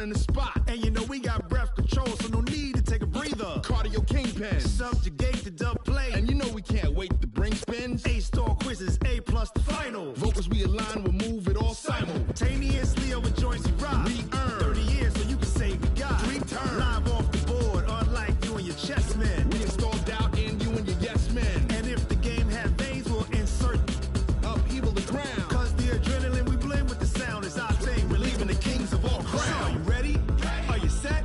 running the spot. And you know we got breath control, so no need to take a breather. Cardio kingpin. Subjugate the dub play. And you know we can't wait to bring spins. A-star quizzes, A+ the final. Vocals we align, we'll move it all simultaneously over joints we rock. We earn 30 years, so you can say we got 3 turns. Live off the board, unlike you and your chess men. We install doubt in you and your yes men. And if the game had veins, we'll insert upheaval the ground. Cause the adrenaline we blend with the sound is our thing. We're leaving the kings of all crowns. So are you ready? Are you set?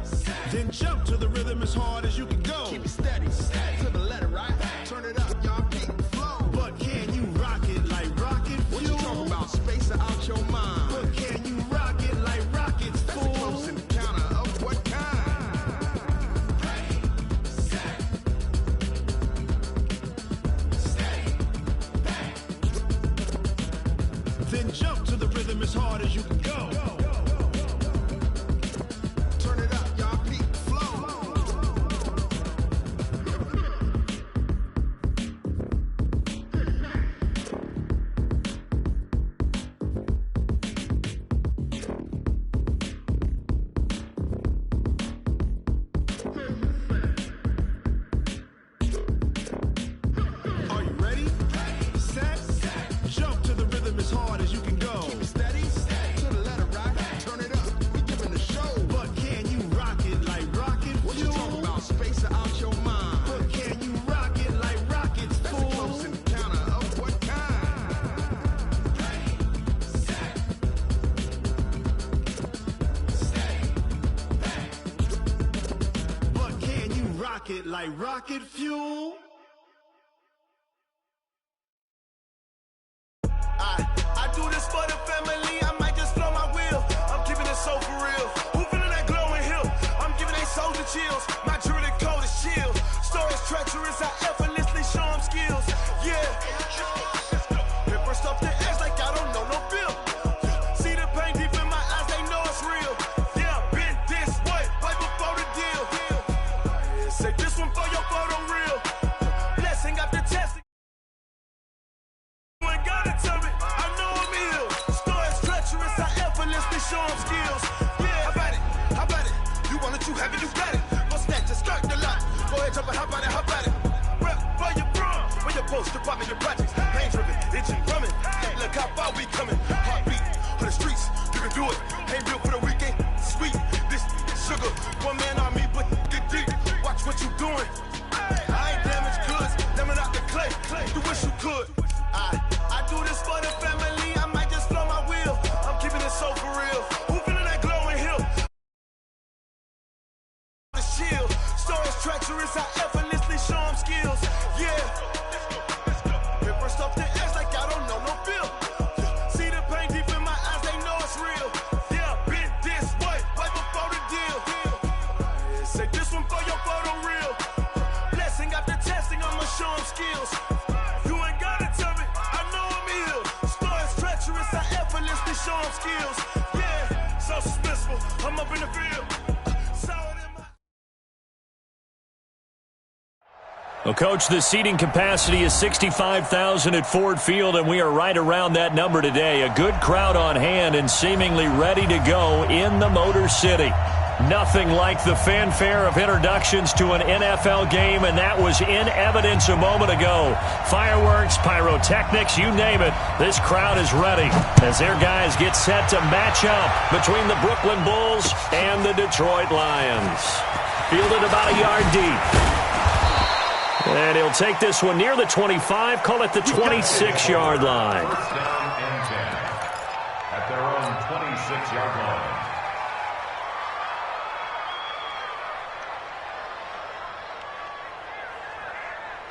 Then jump to the rhythm as hard as you can go. Keep it steady, to the letter, right? Turn it up, y'all keep the flow. But can you rock it like rocket fuel? What you talking about? Space out your mind. But can you rock it like rockets, fool? That's a close encounter of what kind? Then jump to the rhythm as hard as you can go. Turn it up, y'all keep the flow. Are you ready? Set? Jump to the rhythm as hard as you can go. Keep it steady, to the letter, right? Turn it up, we giving the show. But can you rock it like rocket fuel? What you talking about? Space out your mind. But can you rock it like rockets, That's fool? a close encounter of what kind? But can you rock it like rocket fuel? I do this for the family, I might just blow my wheel. I'm keeping it so for real. Who feeling that glowing hill? I'm giving they soldier chills. My jewelry coat is chill. Stories treacherous, I effortlessly show them skills. Yeah. Paper stuff the edge like I don't know no bill. See the pain deep in my eyes, they know it's real. Yeah, been this way, right before the deal. Say this one for your photo reel. Blessing after testing. You ain't gotta tell me, I know I'm ill. Stories treacherous, I effortlessly show them skills. Yeah, how about it? How about it? You want it, you have it, you got it. Go snatch and skirt the lot. Go ahead, jump it, how about it? How about it? Rep for your bro, for your post, your poppin', your projects. Pain driven, itching, drumming. Look how far we coming. Heartbeat for the streets, you can do it. Ain't real for the weekend, sweet. This sugar, one man army, but get deep. Watch what you doing. I ain't damaged goods, damn it out the clay. You wish you could. I do this for the family, I might just blow my wheel. I'm keeping it so for real. Who feeling that glowing hill? The shield, stories treacherous, I effortlessly show them skills. Yeah. Paper stuff the edge like I don't know no bill. See the pain deep in my eyes, they know it's real. Yeah, been this way, right before the deal. Say this one for your photo reel. Blessing after testing, I'ma show them skills. You ain't gotta tell me, I know I'm ill. Stories treacherous, I effortlessly show them skills. Yeah, so suspenseful, I'm up in the field. Solid in my... Well, Coach, the seating capacity is 65,000 at Ford Field, and we are right around that number today. A good crowd on hand and seemingly ready to go in the Motor City. Nothing like the fanfare of introductions to an NFL game, and that was in evidence a moment ago. Fireworks, pyrotechnics, you name it. This crowd is ready as their guys get set to match up between the Brooklyn Bulls and the Detroit Lions. Fielded about a yard deep. And he'll take this one near the 25, call it the 26-yard line. First down and 10 at their own 26-yard line.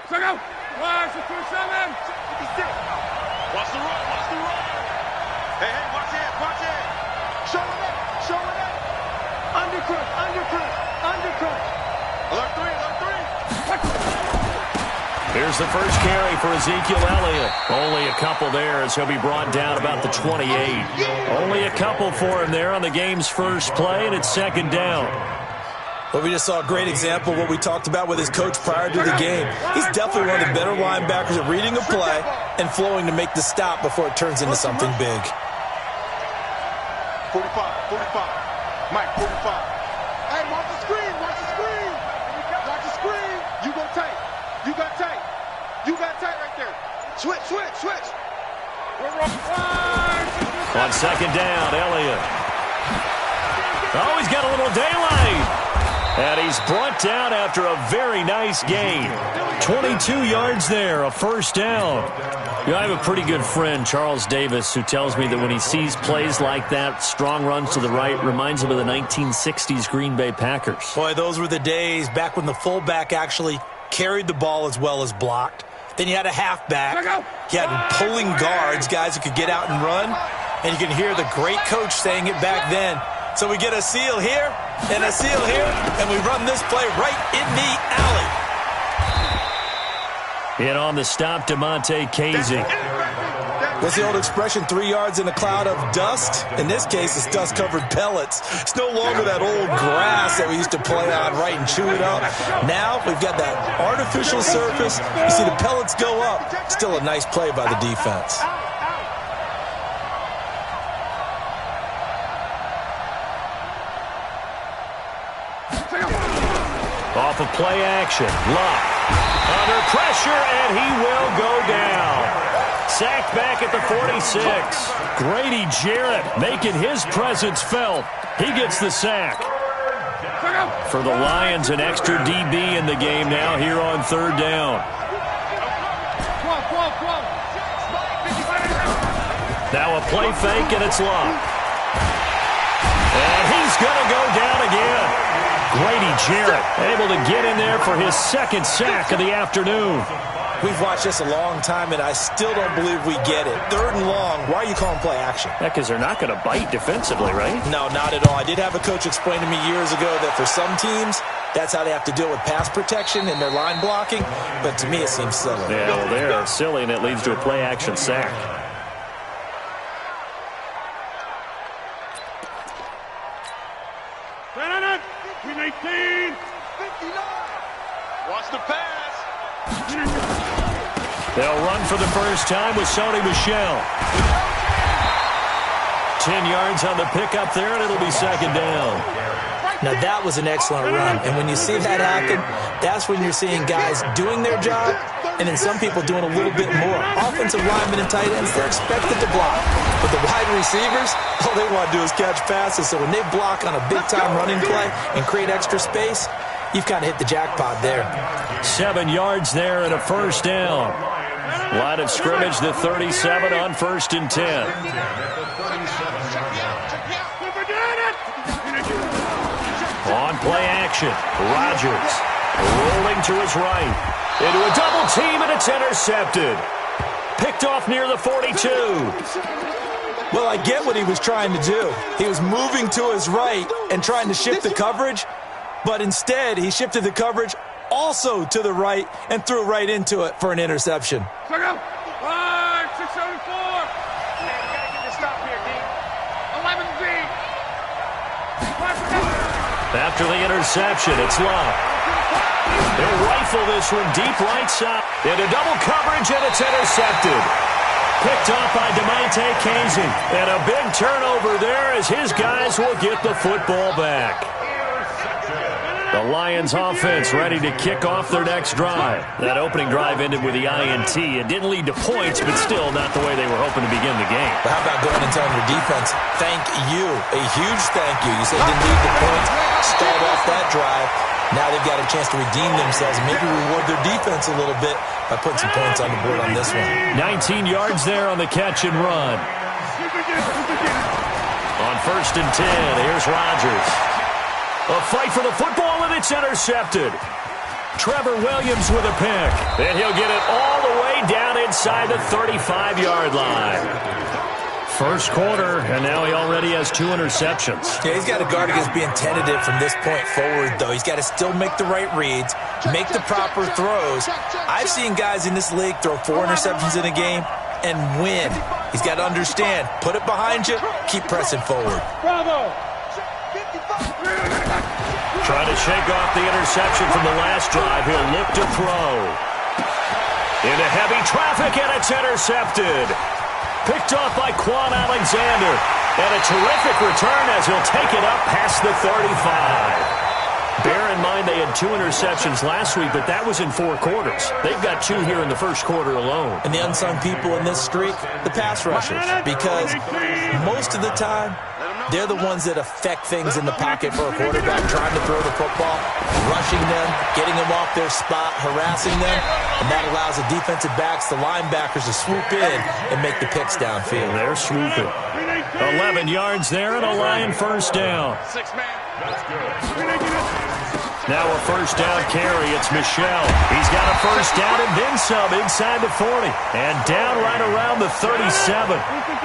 Check out. Watch the 2-7. Watch the run, watch the run. Hey, watch it, watch it. Show it up, show it up. Undercut, undercut, undercut. Alert three. Here's the first carry for Ezekiel Elliott. Only a couple there as he'll be brought down about the 28. Only a couple for him there on the game's first play, and it's second down. Well, we just saw a great example of what we talked about with his coach prior to the game. He's definitely one of the better linebackers at reading a play and flowing to make the stop before it turns into something big. 45, 45. Mike, 45. Hey, watch the screen, watch the screen. Watch the screen. You go tight. You got tight. You got tight right there. Switch, switch, switch. On second down, Elliott. Oh, he's got a little daylight. And he's brought down after a very nice gain. 22 yards there, a first down. You know, I have a pretty good friend, Charles Davis, who tells me that when he sees plays like that, strong runs to the right, reminds him of the 1960s Green Bay Packers. Boy, those were the days back when the fullback actually carried the ball as well as blocked. Then you had a halfback. You had pulling guards, guys who could get out and run. And you can hear the great coach saying it back then. So we get a seal here and a seal here, and we run this play right in the alley. And on the stop, DeMonte Casey. What's the old expression, 3 yards in a cloud of dust? In this case, it's dust-covered pellets. It's no longer that old grass that we used to play on, right, and chew it up. Now we've got that artificial surface. You see the pellets go up. Still a nice play by the defense. Off of play action. Luck. Under pressure, and he will go down. Sacked back at the 46. Grady Jarrett making his presence felt. He gets the sack. For the Lions, an extra DB in the game now here on third down. Now a play fake, and it's Luck. And he's going to go down again. Grady Jarrett able to get in there for his second sack of the afternoon. We've watched this a long time, and I still don't believe we get it. Third and long, why are you calling play action? Yeah, because they're not going to bite defensively, right? No, not at all. I did have a coach explain to me years ago that for some teams, that's how they have to deal with pass protection and their line blocking. But to me, it seems silly. Yeah, well, they're silly, and it leads to a play action sack. Watch the pass. They'll run for the first time with Sony Michel. 10 yards on the pickup there, and it'll be second down. Now, that was an excellent run. And when you see that happen, that's when you're seeing guys doing their job and then some people doing a little bit more. Offensive linemen and tight ends, they're expected to block. But the wide receivers, all they want to do is catch passes. So when they block on a big-time running play and create extra space, you've kind of hit the jackpot there. 7 yards there and a first down. Line of scrimmage, the 37 on 1st and 10. On play action, Rodgers rolling to his right. Into a double team, and it's intercepted. Picked off near the 42. Well, I get what he was trying to do. He was moving to his right and trying to shift the coverage, but instead he shifted the coverage also to the right and threw right into it for an interception. Check out. 674. Yeah, you got to get the stop here, D. 11B. After the interception, it's Luck. They'll rifle this one deep right side. Into double coverage, and it's intercepted. Picked off by DeMonte Casey. And a big turnover there as his guys will get the football back. The Lions offense ready to kick off their next drive. That opening drive ended with the INT. It didn't lead to points, but still not the way they were hoping to begin the game. But how about going and telling your defense, thank you, a huge thank you. You said didn't lead the points, start off that drive. Now they've got a chance to redeem themselves and maybe reward their defense a little bit by putting some points on the board on this one. 19 yards there on the catch and run. On 1st and 10, here's Rodgers. A fight for the football, and it's intercepted. Trevor Williams with a pick. And he'll get it all the way down inside the 35-yard line. First quarter, and now he already has 2 interceptions. Yeah, he's got to guard against being tentative from this point forward, though. He's got to still make the right reads, make the proper throws. I've seen guys in this league throw 4 interceptions in a game and win. He's got to understand, put it behind you, keep pressing forward. Bravo. Trying to shake off the interception from the last drive. He'll look to throw. Into heavy traffic, and it's intercepted. Picked off by Quan Alexander. And a terrific return as he'll take it up past the 35. Bear in mind they had 2 interceptions last week, but that was in 4 quarters. They've got 2 here in the first quarter alone. And the unsung people in this streak, the pass rushers, because most of the time, they're the ones that affect things in the pocket for a quarterback, trying to throw the football, rushing them, getting them off their spot, harassing them, and that allows the defensive backs, the linebackers, to swoop in and make the picks downfield. They're swooping. 11 yards there and a Lion first down. Now a first down carry. It's Michel. He's got a first down and then some inside the 40. And down right around the 37.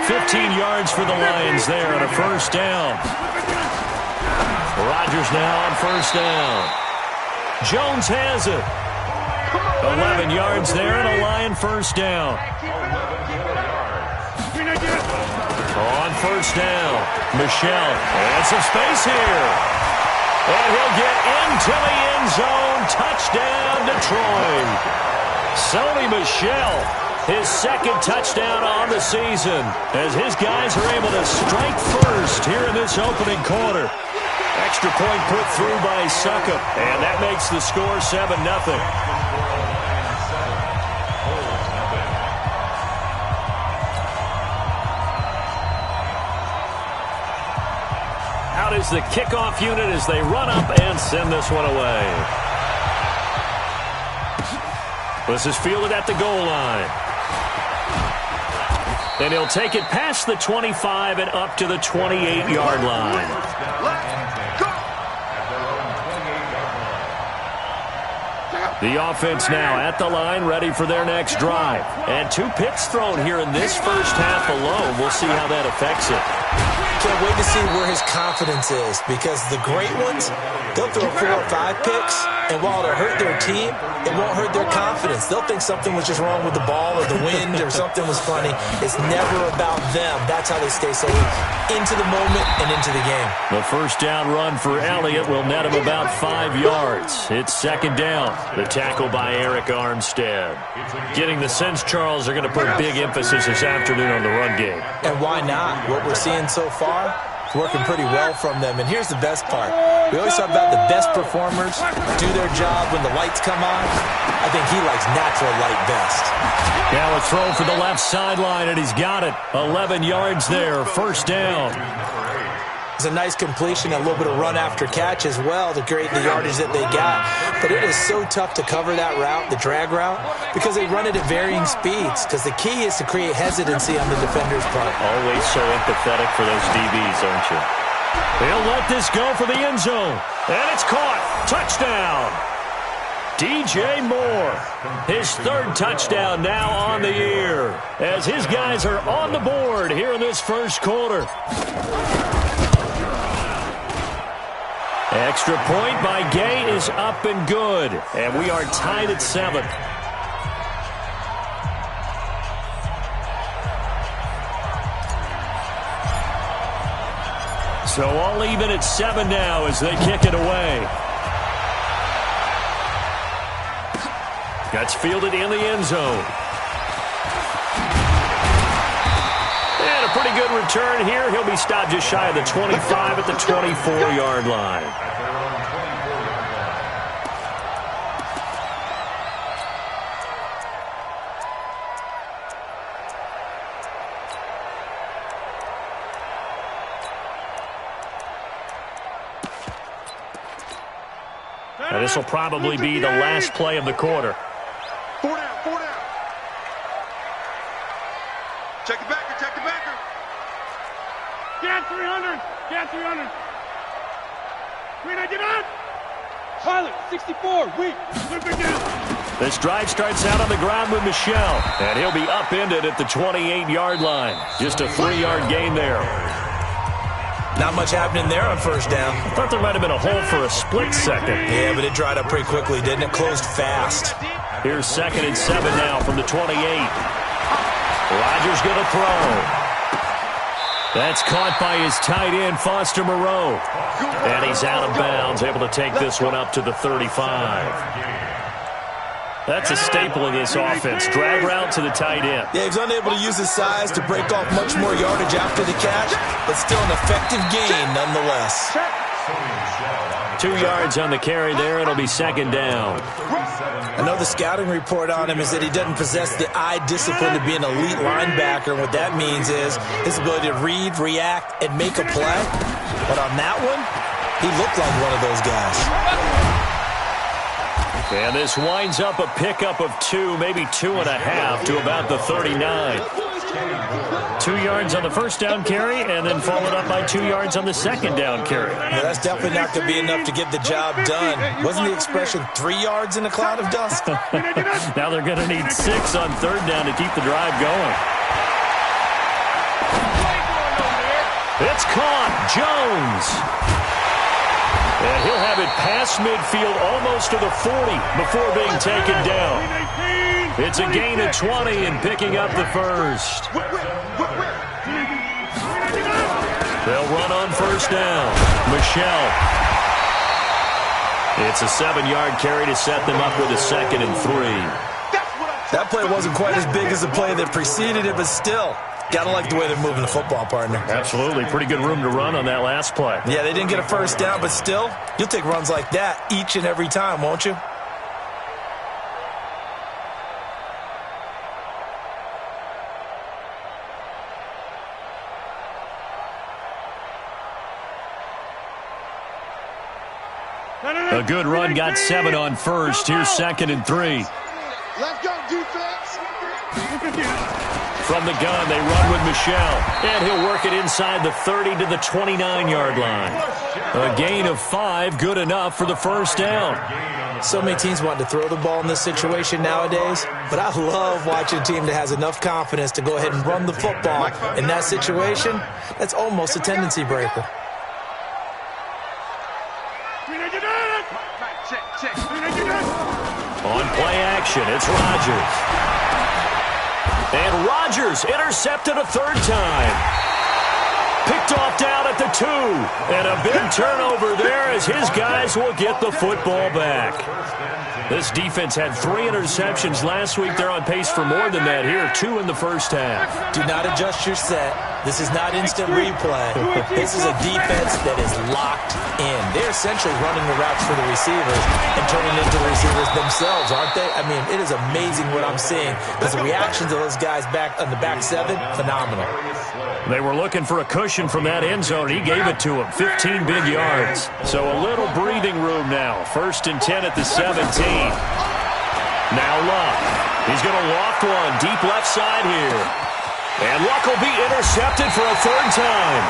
15 yards for the Lions there on a first down. Rodgers now on first down. Jones has it. 11 yards there and a Lion first down. On first down, Michel. And some space here. And he'll get into the end zone. Touchdown, Detroit. Sony Michel, his second touchdown on the season, as his guys are able to strike first here in this opening quarter. Extra point put through by Suckup, and that makes the score 7-0. Out is the kickoff unit as they run up and send this one away. This is fielded at the goal line. And he'll take it past the 25 and up to the 28-yard line. The offense now at the line, ready for their next drive. And 2 picks thrown here in this first half alone. We'll see how that affects it. Can't wait to see where his confidence is, because the great ones, they'll throw 4 or 5 picks, and while it'll hurt their team, it won't hurt their confidence. They'll think something was just wrong with the ball or the wind or something was funny. It's never about them. That's how they stay so into the moment and into the game. The first down run for Elliott will net him about 5 yards. It's second down. The tackle by Eric Armstead. Getting the sense, Charles, are going to put big emphasis this afternoon on the run game. And why not? What we're seeing so far, it's working pretty well from them. And here's the best part. We always talk about the best performers do their job when the lights come on. I think he likes natural light best. Now a throw for the left sideline, and he's got it. 11 yards there, first down. It's a nice completion, a little bit of run after catch as well to create the yardage that they got. But it is so tough to cover that route, the drag route, because they run it at varying speeds. Because the key is to create hesitancy on the defender's part. Always so empathetic for those DBs, aren't you? They'll let this go for the end zone. And it's caught. Touchdown. DJ Moore, his 3rd touchdown now on the year, as his guys are on the board here in this first quarter. Extra point by Gay is up and good, and we are tied at 7. So all even at 7 now as they kick it away. That's fielded in the end zone. And a pretty good return here. He'll be stopped just shy of the 25 at the 24-yard line. Now this will probably be the last play of the quarter. 4 down, 4 down. Check the backer, check the backer. Get 300, get 300. Green, I get out. Pilot, 64, weak. Good down. This drive starts out on the ground with Michel, and he'll be upended at the 28-yard line. Just a 3-yard gain there. Not much happening there on first down. I thought there might have been a hole for a split second. Yeah, but it dried up pretty quickly, didn't it? Closed fast. Here's 2nd and 7 now from the 28. Rodgers going to throw. That's caught by his tight end, Foster Moreau. And he's out of bounds, able to take this one up to the 35. That's a staple of this offense. Drag route to the tight end. Yeah, he's unable to use his size to break off much more yardage after the catch, but still an effective gain nonetheless. 2 yards on the carry there. It'll be second down. I know the scouting report on him is that he doesn't possess the eye discipline to be an elite linebacker. And what that means is his ability to read, react, and make a play. But on that one, he looked like one of those guys. And this winds up a pickup of 2, maybe 2.5 to about the 39. 2 yards on the first down carry, and then followed up by 2 yards on the second down carry. Yeah, that's definitely not going to be enough to get the job done. Wasn't the expression 3 yards in a cloud of dust? Now they're going to need 6 on third down to keep the drive going. It's caught. Jones. And he'll have it past midfield almost to the 40 before being taken down. It's a gain of 20 and picking up the first. They'll run on first down. Michelle. It's a 7-yard carry to set them up with a 2nd and 3. That play wasn't quite as big as the play that preceded it, but still. Gotta like the way they're moving the football, partner. Absolutely. Pretty good room to run on that last play. Yeah, they didn't get a first down, but still, you'll take runs like that each and every time, won't you? A good run, got 7 on first. Here's 2nd and 3. Let's go, defense. From the gun, they run with Michelle. And he'll work it inside the 30 to the 29-yard line. A gain of 5, good enough for the first down. So many teams want to throw the ball in this situation nowadays, but I love watching a team that has enough confidence to go ahead and run the football. In that situation, that's almost a tendency breaker. On play action, it's Rodgers. And Rodgers intercepted a 3rd time. Picked off down at the 2. And a big turnover there as his guys will get the football back. This defense had 3 interceptions last week. They're on pace for more than that here. 2 in the first half. Do not adjust your set. This is not instant replay. This is a defense that is locked in. They're essentially running the routes for the receivers and turning into the receivers themselves, aren't they? I mean, it is amazing what I'm seeing because the reactions of those guys back on the back 7, phenomenal. They were looking for a cushion from that end zone. He gave it to him. 15 big yards. So a little breathing room now. 1st and 10 at the 17. Now Luck. He's going to loft one deep left side here. And Luck will be intercepted for a 3rd time.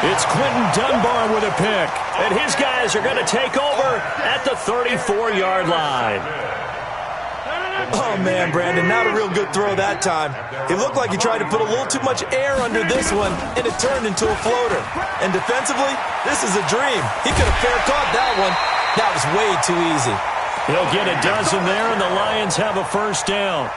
It's Quentin Dunbar with a pick. And his guys are going to take over at the 34-yard line. Oh, man, Brandon, not a real good throw that time. It looked like he tried to put a little too much air under this one, and it turned into a floater. And defensively, this is a dream. He could have fair caught that one. That was way too easy. He'll get a dozen there, and the Lions have a first down.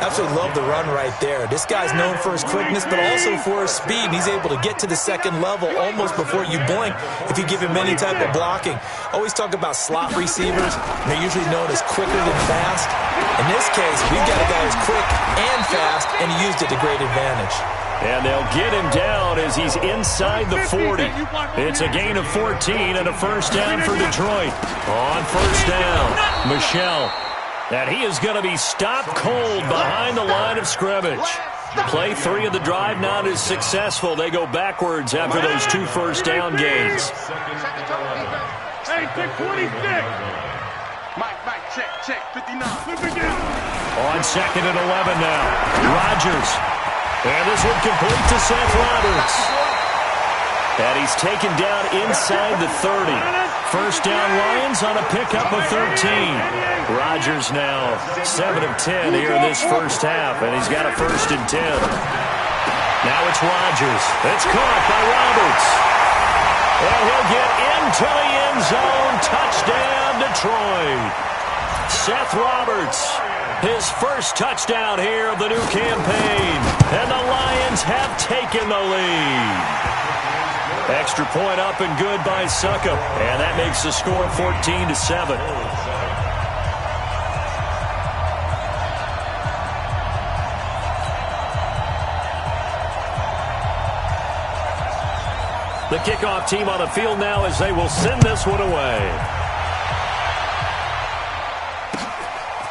Absolutely love the run right there. This guy's known for his quickness, but also for his speed. And he's able to get to the 2nd level almost before you blink if you give him any type of blocking. Always talk about slot receivers. They're usually known as quicker than fast. In this case, we've got a guy who's quick and fast, and he used it to great advantage. And they'll get him down as he's inside the 40. It's a gain of 14 and a first down for Detroit. On first down, Michelle. And he is going to be stopped cold behind the line of scrimmage. Play 3 of the drive not as successful. They go backwards after those 2 first down gains. Hey, check 26. Mike, check, 59. On 2nd and 11 now, Rodgers. And this one complete to Seth Roberts. And he's taken down inside the 30. First down Lions on a pickup of 13. Rodgers now 7 of 10 here in this first half, and he's got a 1st and 10. Now it's Rodgers. It's caught by Roberts. And he'll get into the end zone. Touchdown, Detroit. Seth Roberts, his first touchdown here of the new campaign. And the Lions have taken the lead. Extra point up and good by Succop. And that makes the score 14-7. The kickoff team on the field now as they will send this one away.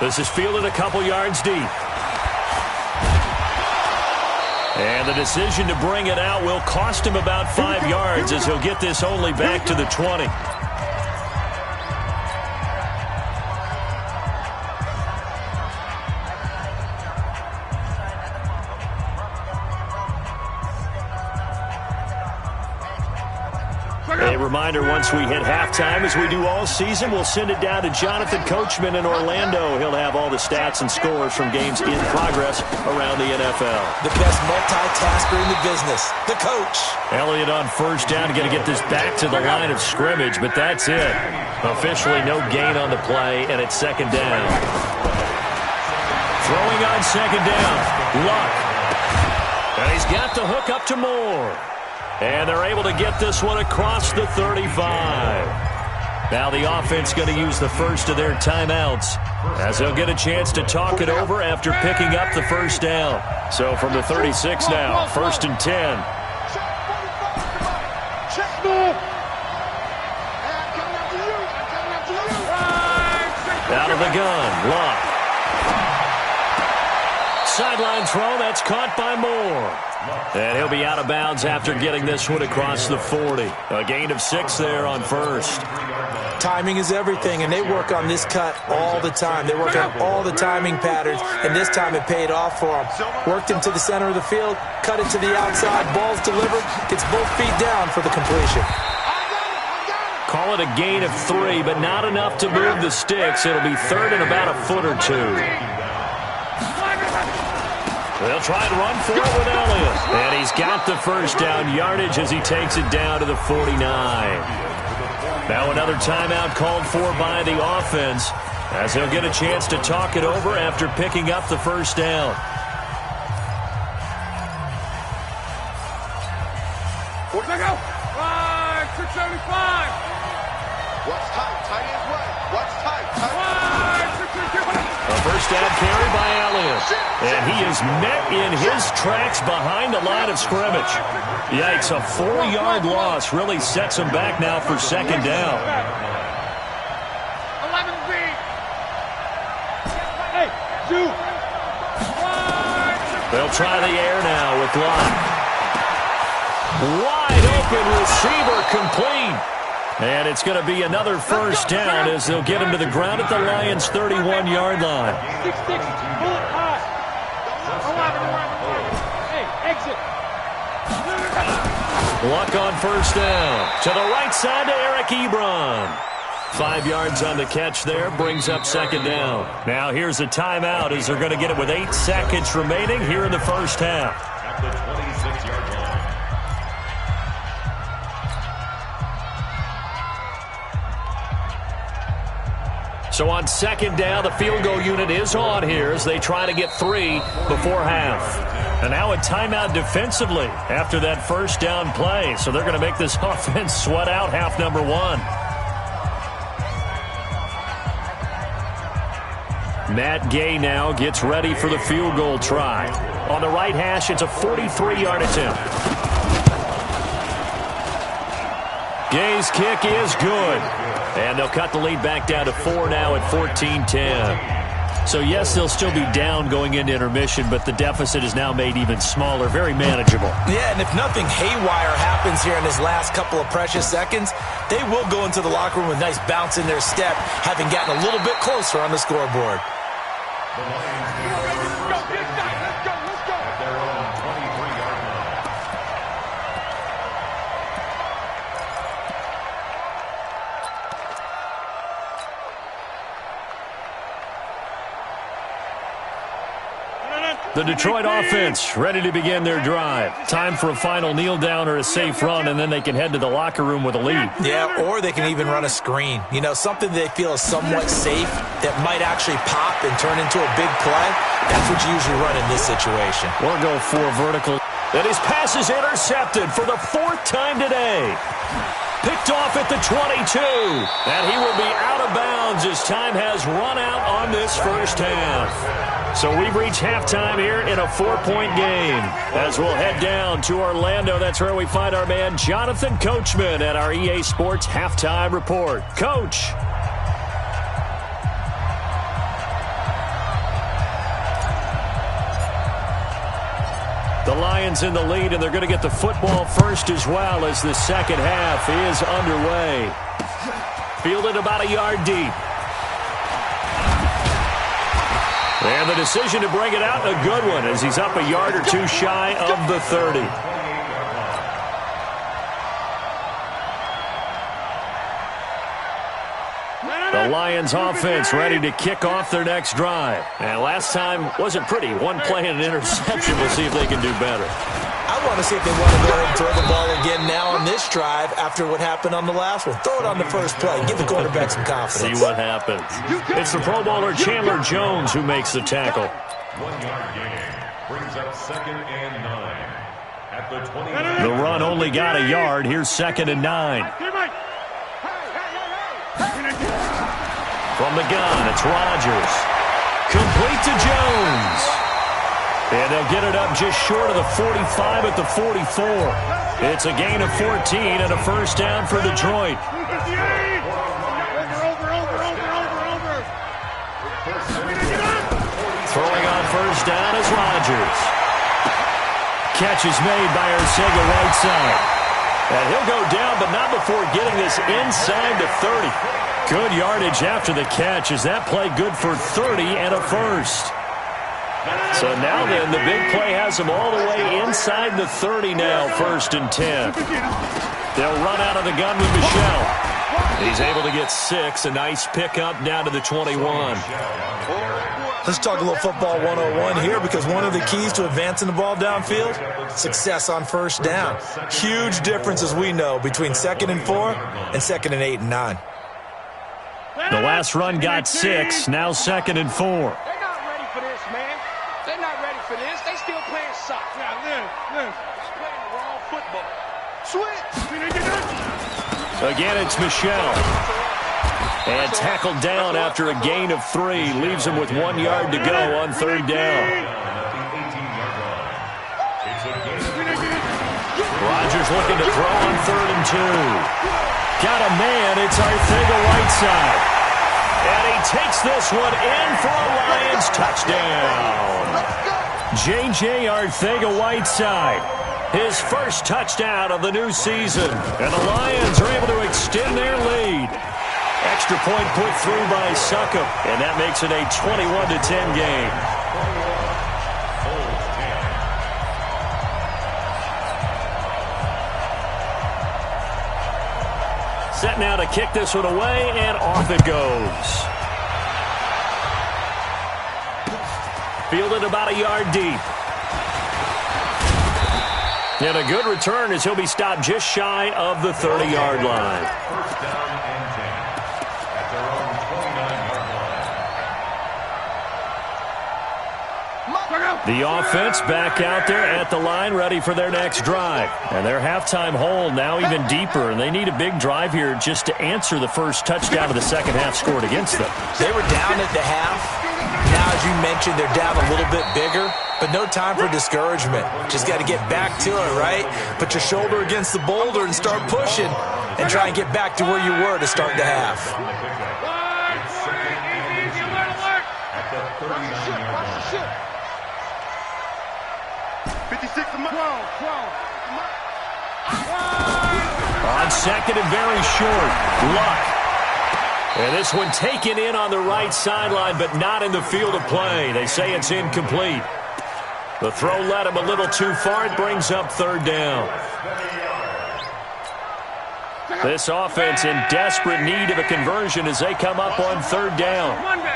This is fielded a couple yards deep. And the decision to bring it out will cost him about 5 yards as he'll get this only back to the 20. A reminder, once we hit halftime, as we do all season, we'll send it down to Jonathan Coachman in Orlando. He'll have all the stats and scores from games in progress around the NFL. The best multitasker in the business, the coach. Elliott on first down, going to get this back to the line of scrimmage, but that's it. Officially no gain on the play, and it's second down. Throwing on second down, Luck. And he's got the hook up to Moore. And they're able to get this one across the 35. Now the offense going to use the first of their timeouts as they'll get a chance to talk it over after picking up the first down. So from the 36 now, 1st and 10. Out of the gun, Luck. Sideline throw, that's caught by Moore. And he'll be out of bounds after getting this one across the 40. A gain of 6 there on first. Timing is everything, and they work on this cut all the time. They work on all the timing patterns, and this time it paid off for them. Worked him to the center of the field, cut it to the outside, ball's delivered, gets both feet down for the completion. Call it a gain of 3, but not enough to move the sticks. It'll be third and about a foot or 2. They'll try and run for it with Elliott. And he's got the first down yardage as he takes it down to the 49. Now another timeout called for by the offense as they'll get a chance to talk it over after picking up the first down. Where'd they go? 675. Watch tight. Tight ends way. Watch tight. A first down carry by Elliott. And he is met in his tracks behind the line of scrimmage. Yikes, a 4-yard loss really sets him back now for second down. 11B. Hey, 2. They'll try the air now with Lott. Wide open receiver complete. And it's going to be another first down as they'll get him to the ground at the Lions' 31-yard line. 6-6, bullet high. 11. Hey, exit. Luck on first down. To the right side to Eric Ebron. 5 yards on the catch there, brings up second down. Now here's a timeout as they're going to get it with 8 seconds remaining here in the first half. At the 26-yard line. So on second down, the field goal unit is on here as they try to get 3 before half. And now a timeout defensively after that first down play. So they're going to make this offense sweat out half number 1. Matt Gay now gets ready for the field goal try. On the right hash, it's a 43-yard attempt. Gay's kick is good. And they'll cut the lead back down to 4 now at 14-10. So, yes, they'll still be down going into intermission, but the deficit is now made even smaller, very manageable. Yeah, and if nothing haywire happens here in this last couple of precious seconds, they will go into the locker room with a nice bounce in their step, having gotten a little bit closer on the scoreboard. The Lions get ready to first down at their own 23-yard line. The Detroit offense ready to begin their drive. Time for a final kneel down or a safe run, and then they can head to the locker room with a lead. Yeah, or they can even run a screen. You know, something they feel is somewhat safe that might actually pop and turn into a big play. That's what you usually run in this situation. Or go for a vertical. And his pass is intercepted for the 4th time today. Picked off at the 22. And he will be out of bounds as time has run out on this first half. So we've reached halftime here in a 4-point game. As we'll head down to Orlando, that's where we find our man Jonathan Coachman at our EA Sports Halftime Report. Coach. The Lions in the lead, and they're going to get the football first as well as the second half is underway. Fielded about a yard deep. And the decision to bring it out, a good one, as he's up a yard or two shy of the 30. The Lions offense ready to kick off their next drive. And last time wasn't pretty. One play and an interception. We'll see if they can do better. I want to see if they want to go ahead and throw the ball again now on this drive after what happened on the last one. Throw it on the first play. Give the quarterback some confidence. See what happens. It's the Pro Bowler Chandler Jones who makes the tackle. 1 yard gain brings up 2nd and 9 at the 20. The run only got a yard. Here's 2nd and 9. From the gun, it's Rodgers. Complete to Jones. And they'll get it up just short of the 45 at the 44. It's a gain of 14 and a first down for Detroit. Throwing on first down is Rodgers. Catch is made by Arcega-Whiteside. And he'll go down, but not before getting this inside the 30. Good yardage after the catch. Is that play good for 30 and a first? So now then, the big play has them all the way inside the 30 now, 1st and 10. They'll run out of the gun with Michel. He's able to get 6. A nice pickup down to the 21. Let's talk a little football 101 here, because one of the keys to advancing the ball downfield, success on first down. Huge difference, as we know, between 2nd and 4 and 2nd and 8 and 9. The last run got 6, now 2nd and 4. They're not ready for this, man. They're not ready for this. They still playing soccer. They're playing the wrong football. Switch. Again, it's Michel. And tackled down after a gain of 3. Leaves him with 1 yard to go on 3rd down. Rodgers looking to throw on 3rd and 2. Got a man. It's Arcega-Whiteside. And he takes this one in for a Lions touchdown. J.J. Arcega-Whiteside. His first touchdown of the new season. And the Lions are able to extend their lead. Extra point put through by Succop. And that makes it a 21-10 game. Set now to kick this one away, and off it goes. Fielded about a yard deep. And a good return as he'll be stopped just shy of the 30-yard line. First down and 10 at their own 29-yard line. The offense back out there at the line, ready for their next drive. And their halftime hole now even deeper, and they need a big drive here just to answer the first touchdown of the second half scored against them. They were down at the half. Now, as you mentioned, they're down a little bit bigger, but no time for discouragement. Just got to get back to it, right? Put your shoulder against the boulder and start pushing and try and get back to where you were to start the half. At the 39-yard line. 56 On second and very short, Luck. And this one taken in on the right sideline, but not in the field of play. They say it's incomplete. The throw led him a little too far. It brings up 3rd down. This offense in desperate need of a conversion as they come up on 3rd down. Monday.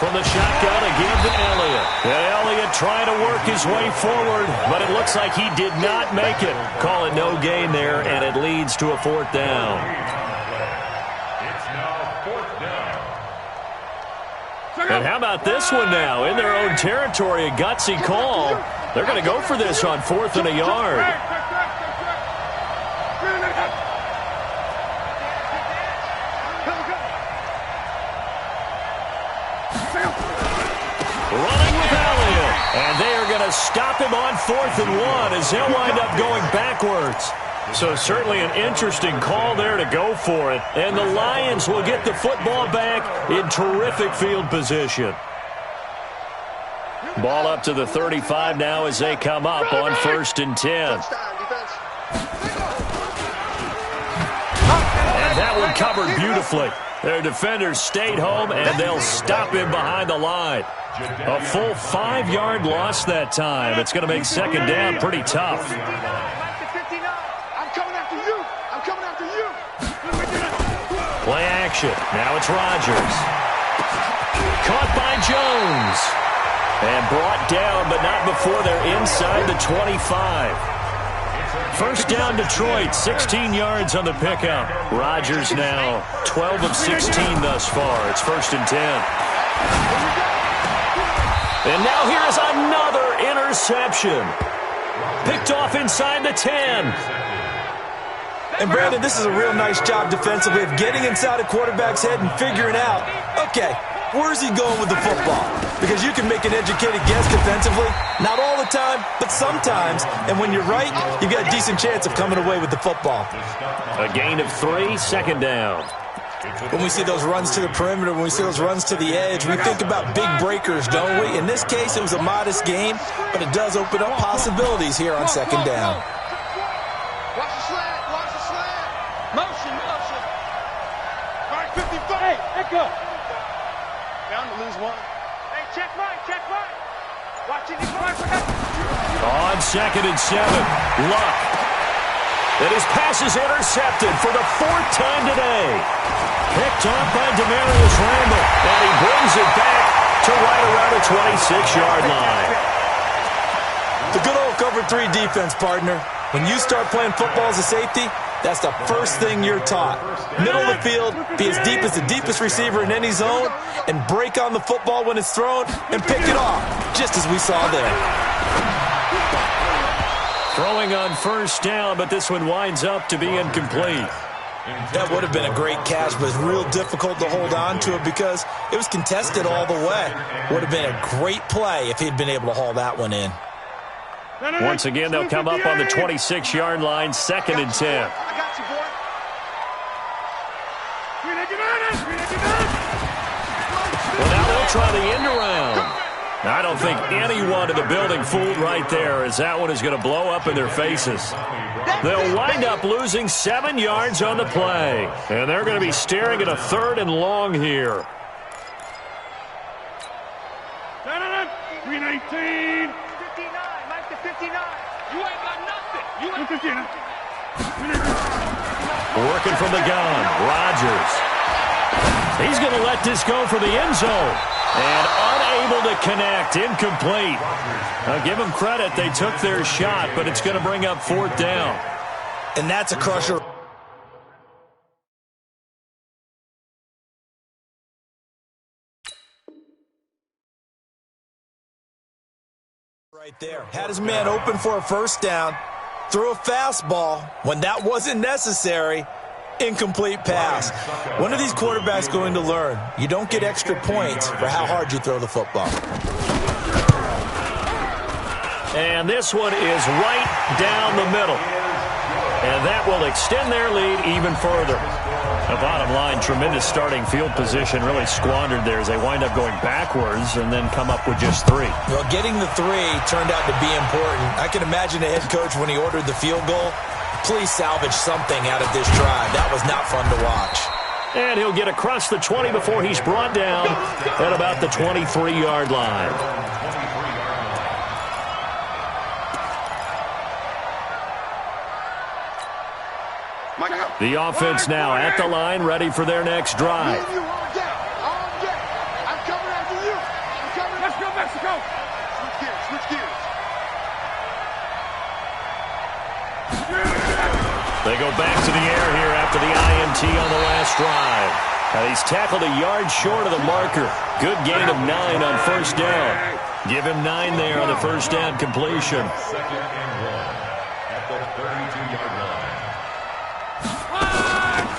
From the shotgun again to Elliott. And Elliott trying to work his way forward, but it looks like he did not make it. Call it no gain there, and it leads to a 4th down. It's now 4th down. And how about this one now? In their own territory, a gutsy call. They're going to go for this on 4th and a yard. Running with Elliott. And they are going to stop him on 4th and 1 as he'll wind up going backwards. So certainly an interesting call there to go for it. And the Lions will get the football back in terrific field position. Ball up to the 35 now as they come up on 1st and 10. And that one covered beautifully. Their defenders stayed home, and they'll stop him behind the line. A full 5-yard loss that time. It's going to make 2nd down pretty tough. Play action. Now it's Rodgers. Caught by Jones. And brought down, but not before they're inside the 25. 1st down Detroit, 16 yards on the pickup. Rodgers now 12 of 16 thus far. It's 1st and 10. And now here's another interception. Picked off inside the 10. And, Brandon, this is a real nice job defensively of getting inside a quarterback's head and figuring out, okay, where's he going with the football? Because you can make an educated guess defensively. Not all the time, but sometimes. And when you're right, you've got a decent chance of coming away with the football. A gain of 3, 2nd down. When we see those runs to the perimeter, when we see those runs to the edge, we think about big breakers, don't we? In this case, it was a modest game, but it does open up possibilities here on 2nd down. Watch the slant, watch the slant. Motion, motion. All right, 55. Hey, let go. Down to lose 1. Hey, check mine, check mine. Watch it, On 2nd and 7, Luck. And his pass is intercepted for the 4th time today. Picked off by Demarius Randall, and he brings it back to right around the 26-yard line. The good old cover 3 defense, partner. When you start playing football as a safety, that's the first thing you're taught. Middle of the field, be as deep as the deepest receiver in any zone, and break on the football when it's thrown and pick it off, just as we saw there. Throwing on 1st down, but this one winds up to be incomplete. That would have been a great catch, but it's real difficult to hold on to it because it was contested all the way. Would have been a great play if he'd been able to haul that one in. Once again, they'll come up on the 26-yard line, 2nd and 10. I got you, boy. Well, now they'll try the end around. I don't think anyone in the building fooled right there, as that one is going to blow up in their faces. They'll wind up losing 7 yards on the play, and they're going to be staring at a 3rd and long here. 319. 59, Mike to 59. You ain't got nothing. You ain't 59. Working from the gun, Rodgers. He's going to let this go for the end zone. And unable to connect, incomplete. Now give them credit, they took their shot, but it's going to bring up 4th down. And that's a crusher. Right there. Had his man open for a 1st down. Threw a fastball when that wasn't necessary. Incomplete pass. When are these quarterbacks going to learn? You don't get extra points for how hard you throw the football. And this one is right down the middle. And that will extend their lead even further. The bottom line, tremendous starting field position, really squandered there as they wind up going backwards and then come up with just 3. Well, getting the 3 turned out to be important. I can imagine the head coach when he ordered the field goal. Please salvage something out of this drive. That was not fun to watch. And he'll get across the 20 before he's brought down at about the 23-yard line. The offense now at the line, ready for their next drive. I'm coming after you. Let's go, Mexico. Switch gears. They go back to the air here after the INT on the last drive. He's tackled a yard short of the marker. Good gain of 9 on first down. Give him 9 there on the first down completion. Second and 1 at the 32-yard line.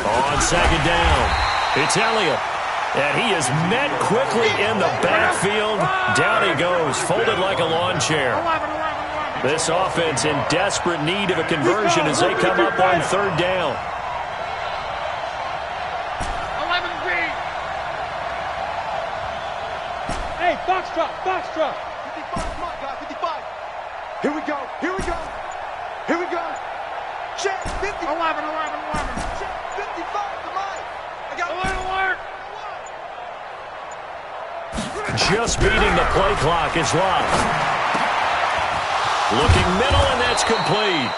On second down, it's Elliott. And he is met quickly in the backfield. Down he goes, folded like a lawn chair. This offense in desperate need of a conversion as they come up on third down. 11B. Hey, Foxtrot, Foxtrot. 55, come on, guys, 55. Here we go, here we go. Here we go. Check, 50. 11. Check, 55, come on. I got alert. Just beating the play clock is locked. Looking middle, and that's complete.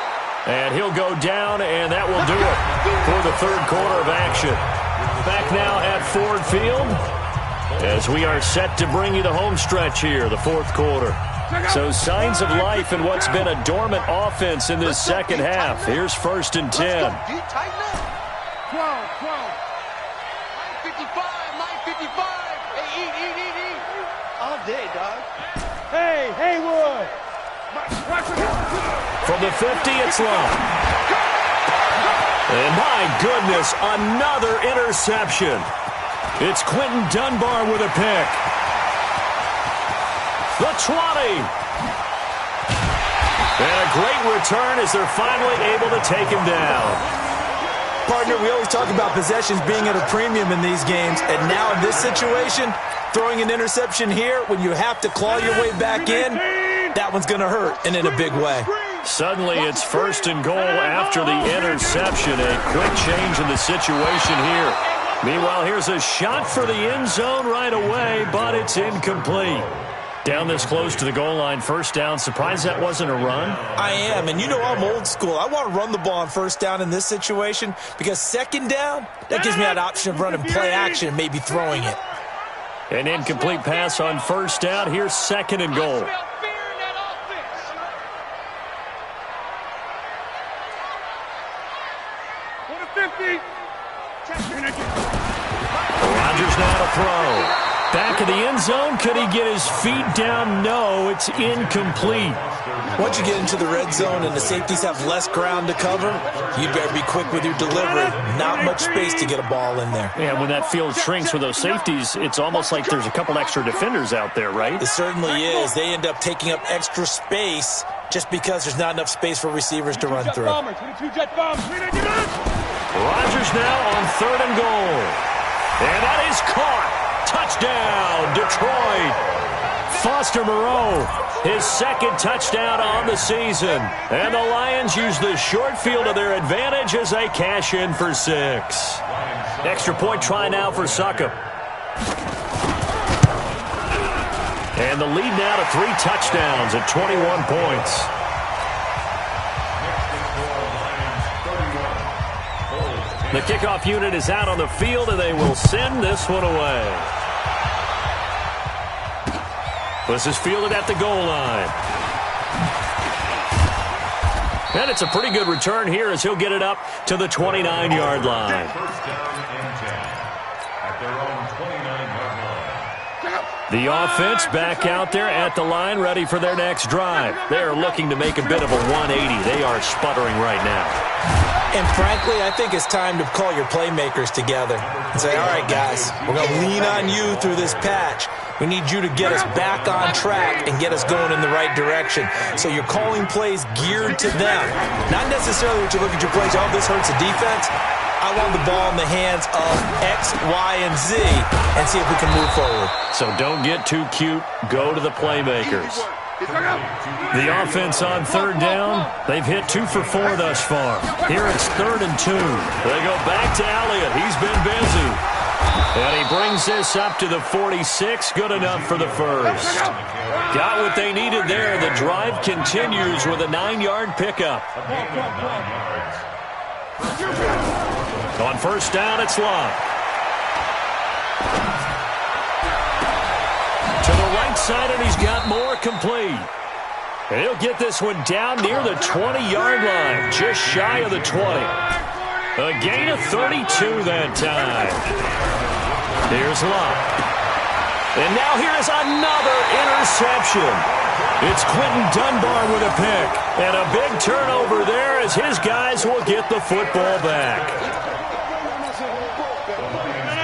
And he'll go down, and that will do it for the third quarter of action. Back now at Ford Field as we are set to bring you the home stretch here, the fourth quarter. So signs of life in what's been a dormant offense in this second half. Here's 1st and 10. 12. 955. Hey, eat. All day, dog. Hey, Haywood. From the 50, it's long. And my goodness, another interception. It's Quentin Dunbar with a pick. The 20. And a great return as they're finally able to take him down. Partner, we always talk about possessions being at a premium in these games, and now in this situation, throwing an interception here when you have to claw your way back in, that one's going to hurt, and in a big way. Suddenly, it's 1st and goal after the interception. A quick change in the situation here. Meanwhile, here's a shot for the end zone right away, but it's incomplete. Down this close to the goal line, first down. Surprised that wasn't a run? I am, and you know I'm old school. I want to run the ball on first down in this situation because second down, that gives me that option of running play action and maybe throwing it. An incomplete pass on first down. Here's 2nd and goal. Rodgers now to throw. Back of the end zone. Could he get his feet down? No, it's incomplete. Once you get into the red zone and the safeties have less ground to cover, you better be quick with your delivery. Not much space to get a ball in there. Yeah, when that field shrinks with those safeties, it's almost like there's a couple extra defenders out there, right? It certainly is. They end up taking up extra space just because there's not enough space for receivers to run through. Rodgers now on 3rd and goal. And that is caught. Touchdown, Detroit. Foster Moreau, his 2nd touchdown on the season. And the Lions use the short field to their advantage as they cash in for 6. Extra point try now for Succop. And the lead now to 3 touchdowns at 21 points. The kickoff unit is out on the field, and they will send this one away. This is fielded at the goal line. And it's a pretty good return here as he'll get it up to the 29-yard line. First down and 10 at their own 29-yard line. The offense back out there at the line, ready for their next drive. They're looking to make a bit of a 180. They are sputtering right now. And frankly, I think it's time to call your playmakers together and say, all right, guys, we're going to lean on you through this patch. We need you to get us back on track and get us going in the right direction. So you're calling plays geared to them. Not necessarily when you look at your plays, oh, this hurts the defense. I want the ball in the hands of X, Y, and Z and see if we can move forward. So don't get too cute. Go to the playmakers. The offense on 3rd down. They've hit 2 for 4 thus far. Here it's 3rd and 2. They go back to Elliott. He's been busy. And he brings this up to the 46. Good enough for the first. Got what they needed there. The drive continues with a 9-yard pickup. On first down, it's Love. To the right side, and he's got more complete. And he'll get this one down near the 20-yard line, just shy of the 20. A gain of 32 that time. Here's Locke. And now here's another interception. It's Quentin Dunbar with a pick. And a big turnover there as his guys will get the football back.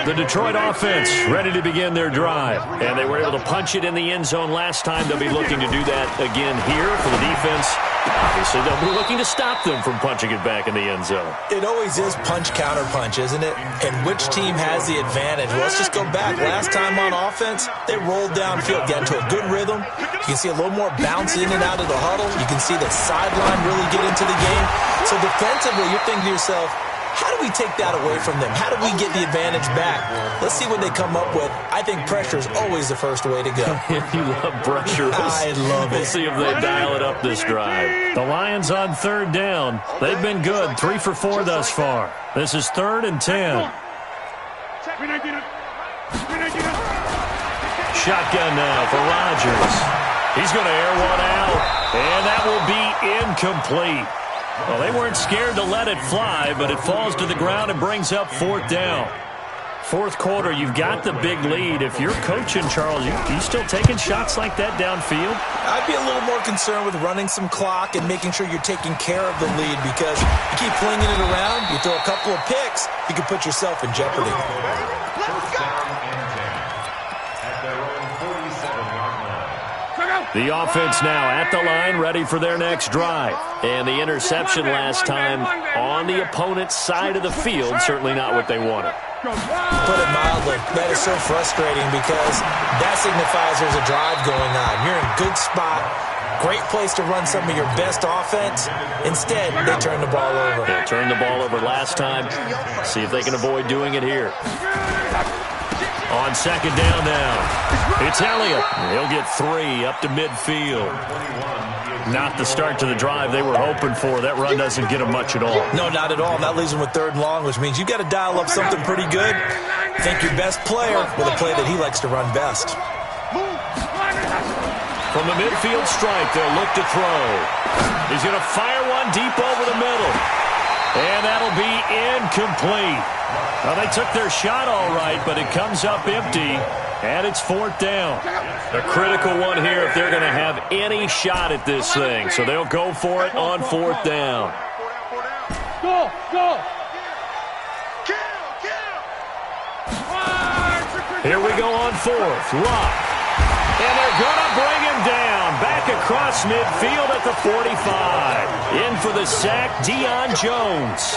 The Detroit offense ready to begin their drive. And they were able to punch it in the end zone last time. They'll be looking to do that again here for the defense. Obviously, they'll be looking to stop them from punching it back in the end zone. It always is punch-counter-punch, isn't it? And which team has the advantage? Well, let's just go back. Last time on offense, they rolled downfield, got into a good rhythm. You can see a little more bounce in and out of the huddle. You can see the sideline really get into the game. So defensively, you're thinking to yourself, how do we take that away from them? How do we get the advantage back? Let's see what they come up with. I think pressure is always the first way to go. You love pressure. I love it. We'll see if they dial it up this drive. The Lions on third down. They've been good, 3 for 4 thus far. This is 3rd and 10. Shotgun now for Rodgers. He's going to air one out, and that will be incomplete. Well, they weren't scared to let it fly, but it falls to the ground and brings up 4th down. 4th quarter, you've got the big lead. If you're coaching, Charles, you still taking shots like that downfield? I'd be a little more concerned with running some clock and making sure you're taking care of the lead, because you keep flinging it around, you throw a couple of picks, you can put yourself in jeopardy. The offense now at the line, ready for their next drive. And the interception last time on the opponent's side of the field, certainly not what they wanted. Put it mildly, that is so frustrating because that signifies there's a drive going on. You're in a good spot, great place to run some of your best offense. Instead, they turn the ball over. They turned the ball over last time. See if they can avoid doing it here. On 2nd down now, it's Elliott. He'll get 3 up to midfield. Not the start to the drive they were hoping for. That run doesn't get them much at all. No, not at all. That leaves them with 3rd and long, which means you've got to dial up something pretty good. Think your best player with a play that he likes to run best. From the midfield stripe, they'll look to throw. He's going to fire one deep over the middle. And that'll be incomplete. Well, they took their shot all right, but it comes up empty, and it's 4th down. A critical one here if they're going to have any shot at this thing. So they'll go for it on 4th down. Go, go. Here we go on 4th. Locke. And they're going to bring him down. Back across midfield at the 45. In for the sack, Deion Jones.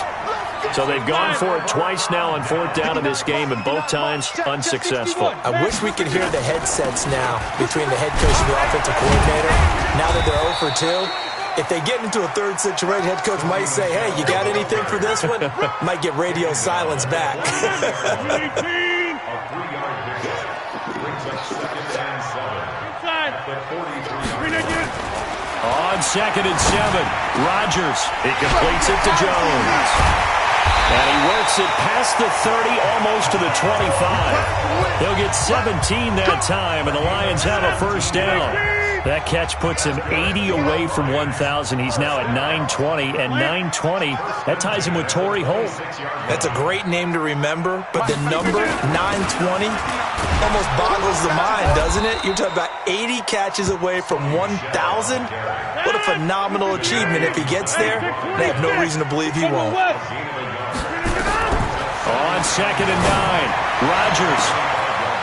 So they've gone for it twice now on 4th down in this game, and both times unsuccessful. I wish we could hear the headsets now between the head coach and the offensive coordinator. Now that they're 0 for 2, if they get into a 3rd situation, head coach might say, hey, you got anything for this one? Might get radio silence back. On 2nd and 7, Rodgers. He completes it to Jones. And he works it past the 30, almost to the 25. He'll get 17 that time, and the Lions have a 1st down. That catch puts him 80 away from 1,000. He's now at 920, and 920, that ties him with Torrey Holt. That's a great name to remember, but the number 920 almost boggles the mind, doesn't it? You're talking about 80 catches away from 1,000. What a phenomenal achievement. If he gets there, they have no reason to believe he won't. On 2nd and 9, Rodgers.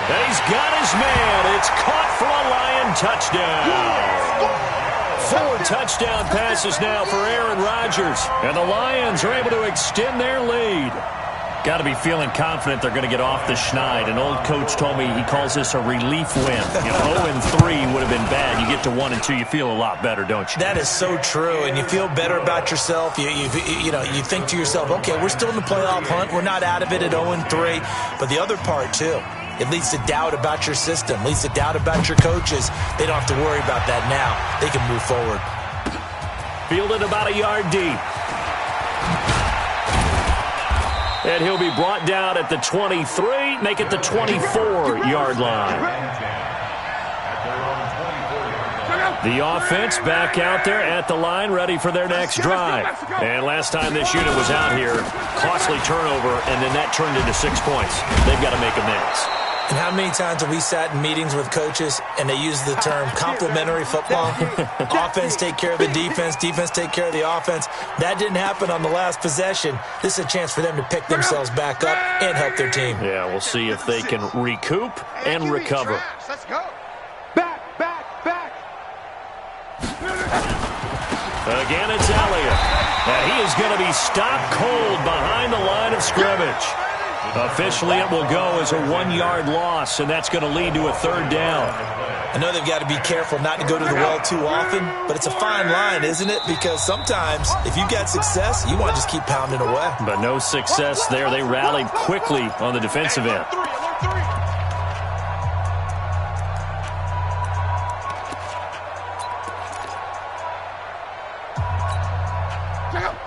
And he's got his man. It's caught for a Lion touchdown. 4 touchdown passes now for Aaron Rodgers. And the Lions are able to extend their lead. Got to be feeling confident they're going to get off the schneid. An old coach told me he calls this a relief win. 0-3 would have been bad. You get to 1 and 2, you feel a lot better, don't you? That is so true, and you feel better about yourself. You think to yourself, okay, we're still in the playoff hunt. We're not out of it at 0-3. But the other part, too, it leads to doubt about your system, leads to doubt about your coaches. They don't have to worry about that now. They can move forward. Fielded about a yard deep. And he'll be brought down at the 23, make it the 24-yard line. The offense back out there at the line, ready for their next drive. And last time this unit was out here, costly turnover, and then that turned into 6 points. They've got to make amends. And how many times have we sat in meetings with coaches and they use the term complementary football? Offense take care of the defense, defense take care of the offense. That didn't happen on the last possession. This is a chance for them to pick themselves back up and help their team. Yeah, we'll see if they can recoup and recover. Let's go. Back. Again, it's Elliott. And he is going to be stopped cold behind the line of scrimmage. Officially, it will go as a 1-yard loss, and that's going to lead to a 3rd down. I know they've got to be careful not to go to the well too often, but it's a fine line, isn't it? Because sometimes, if you get success, you want to just keep pounding away. But no success there. They rallied quickly on the defensive end.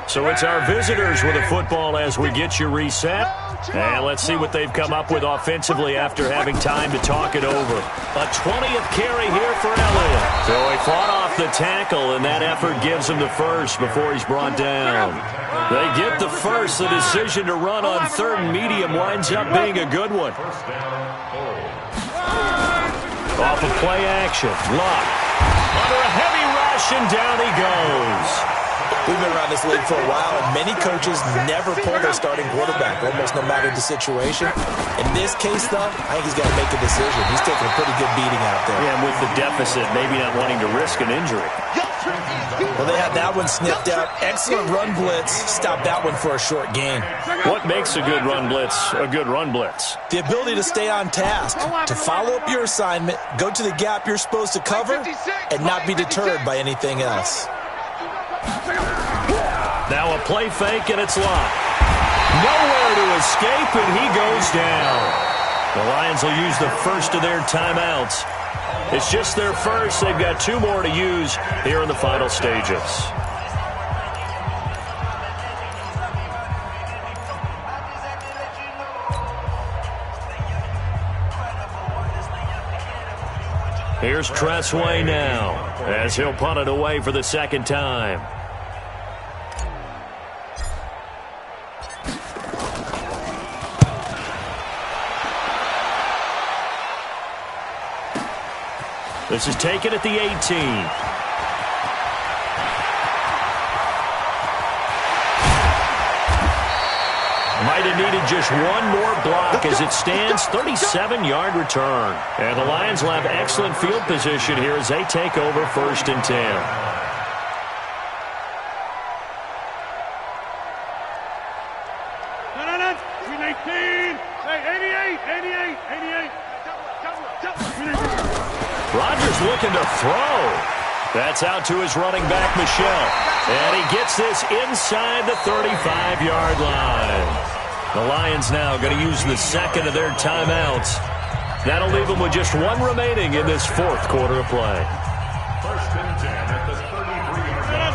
So it's our visitors with the football as we get you reset. And let's see what they've come up with offensively after having time to talk it over. A 20th carry here for Elliott. So he fought off the tackle, and that effort gives him the first before he's brought down. They get the first. The decision to run on 3rd and medium winds up being a good one. Off of play action. Luck. Under a heavy rush, and down he goes. We've been around this league for a while, and many coaches never pull their starting quarterback, almost no matter the situation. In this case, though, I think he's got to make a decision. He's taking a pretty good beating out there. Yeah, and with the deficit, maybe not wanting to risk an injury. Well, they had that one sniffed out. Excellent run blitz. Stop that one for a short gain. What makes a good run blitz a good run blitz? The ability to stay on task, to follow up your assignment, go to the gap you're supposed to cover, and not be deterred by anything else. Now a play fake, and it's locked. Nowhere to escape, and he goes down. The Lions will use the first of their timeouts. It's just their first. They've got 2 more to use here in the final stages. Here's Tressway now as he'll punt it away for the 2nd time. This is taken at the 18. Might have needed just one more block as it stands. 37-yard return. And the Lions will have excellent field position here as they take over 1st and 10. Rodgers looking to throw. That's out to his running back, Michel. And he gets this inside the 35-yard line. The Lions now going to use the 2nd of their timeouts. That'll leave them with just 1 remaining in this 4th quarter of play.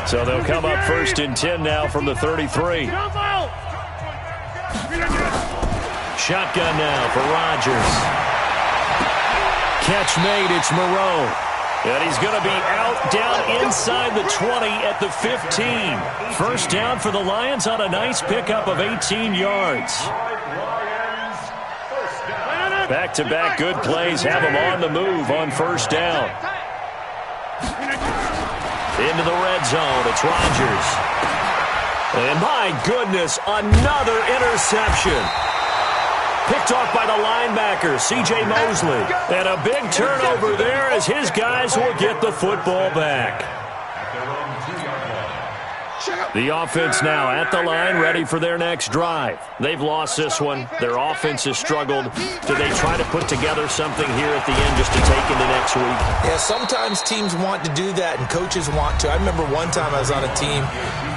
So they'll come up 1st and 10 now from the 33. Shotgun now for Rodgers. Catch made, it's Moreau. And he's going to be out down inside the 20 at the 15. 1st down for the Lions on a nice pickup of 18 yards. Back-to-back good plays have them on the move on 1st down. Into the red zone, it's Rodgers. And my goodness, another interception. Picked off by the linebacker, C.J. Mosley. And a big turnover there as his guys will get the football back. The offense now at the line, ready for their next drive. They've lost this one. Their offense has struggled. Do they try to put together something here at the end just to take into next week? Yeah, sometimes teams want to do that and coaches want to. I remember one time I was on a team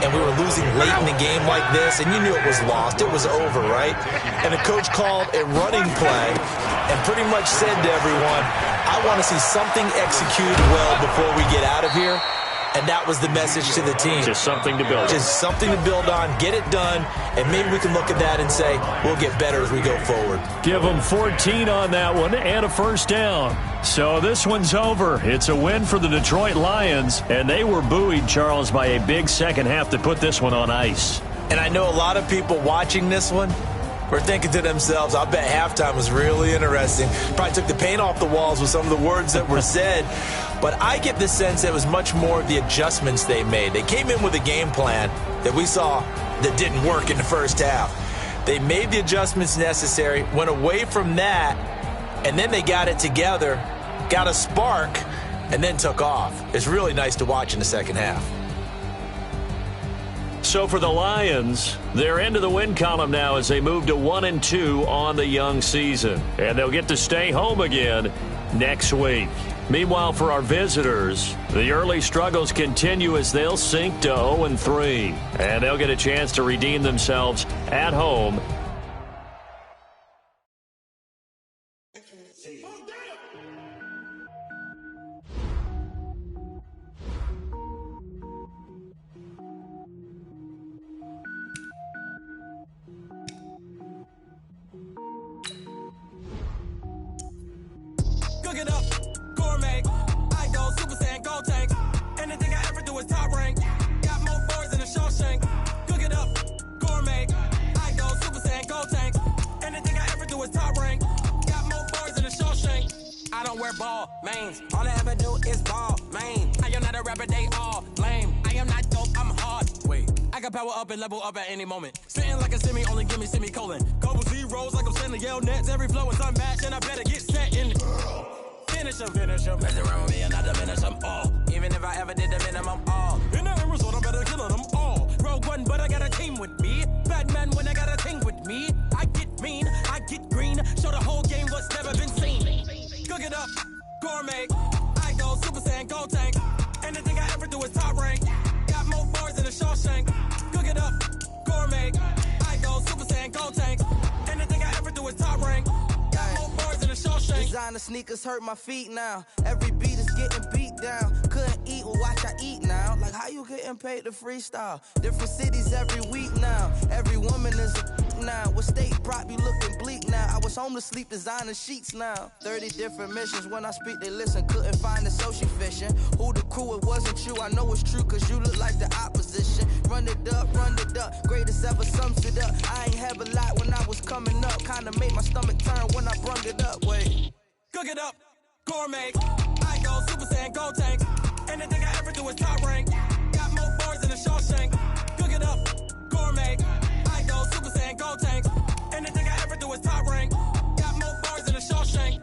and we were losing late in the game like this, and you knew it was lost. It was over, right? And the coach called a running play and pretty much said to everyone, I want to see something executed well before we get out of here. And that was the message to the team. Just something to build on. Just something to build on, get it done, and maybe we can look at that and say, we'll get better as we go forward. Give them 14 on that one and a first down. So this one's over. It's a win for the Detroit Lions, and they were buoyed, Charles, by a big second half to put this one on ice. And I know a lot of people watching this one were thinking to themselves, I bet halftime was really interesting. Probably took the paint off the walls with some of the words that were said. But I get the sense it was much more of the adjustments they made. They came in with a game plan that we saw that didn't work in the first half. They made the adjustments necessary, went away from that, and then they got it together, got a spark, and then took off. It's really nice to watch in the second half. So for the Lions, they're into the win column now as they move to 1-2 on the young season. And they'll get to stay home again next week. Meanwhile, for our visitors, the early struggles continue as they'll sink to 0-3. And they'll get a chance to redeem themselves at home. Cook it up, gourmet. I go Super Saiyan, gold tank. Anything I ever do is top rank. Got more boards than a Shawshank. Cook it up, gourmet. I go Super Saiyan, gold tank. Anything I ever do is top rank. Got more boards than a Shawshank. I don't wear ball mains. All I ever do is ball main. I am not a rapper, they all lame. I am not dope, I'm hard. Wait, I can power up and level up at any moment. Spitting like a semi, only give me semicolon. Couple zeros like I'm sending yell nets. Every flow is unmatched and I better get set in. Finish them. Mess around with me and I diminish them all. Even if I ever did the minimum all. In the end result, I better kill them all. Rogue One, but I got a team with me. Batman when I got a team with me. I get mean, I get green. Show the whole game what's never been seen. Cook it up, gourmet. I go Super Saiyan, gold tank. Anything I ever do is top rank. Got more bars than a Shawshank. Cook it up, gourmet. I go Super Saiyan, gold tank. Anything I ever do is top rank. Designer sneakers hurt my feet now. Every beat is getting beat down. Couldn't eat, well watch I eat now. Like how you getting paid to freestyle? Different cities every week now. Every woman is a now. What state prop you looking bleak now? I was home to sleep designer sheets now. 30 different missions. When I speak they listen. Couldn't find it so she fishing. Who the crew, it wasn't you. I know it's true cause you look like the opposition. Run it up. Greatest ever sums it up. I ain't have a lot when I was coming up. Kinda made my stomach turn when I brung it up. Wait. Cook it up, gourmet. I go Super Saiyan, gold tank. Anything I ever do is top rank. Got more bars than a Shawshank. Cook it up, gourmet. I go Super Saiyan, gold tank. Anything I ever do is top rank. Got more bars than a Shawshank.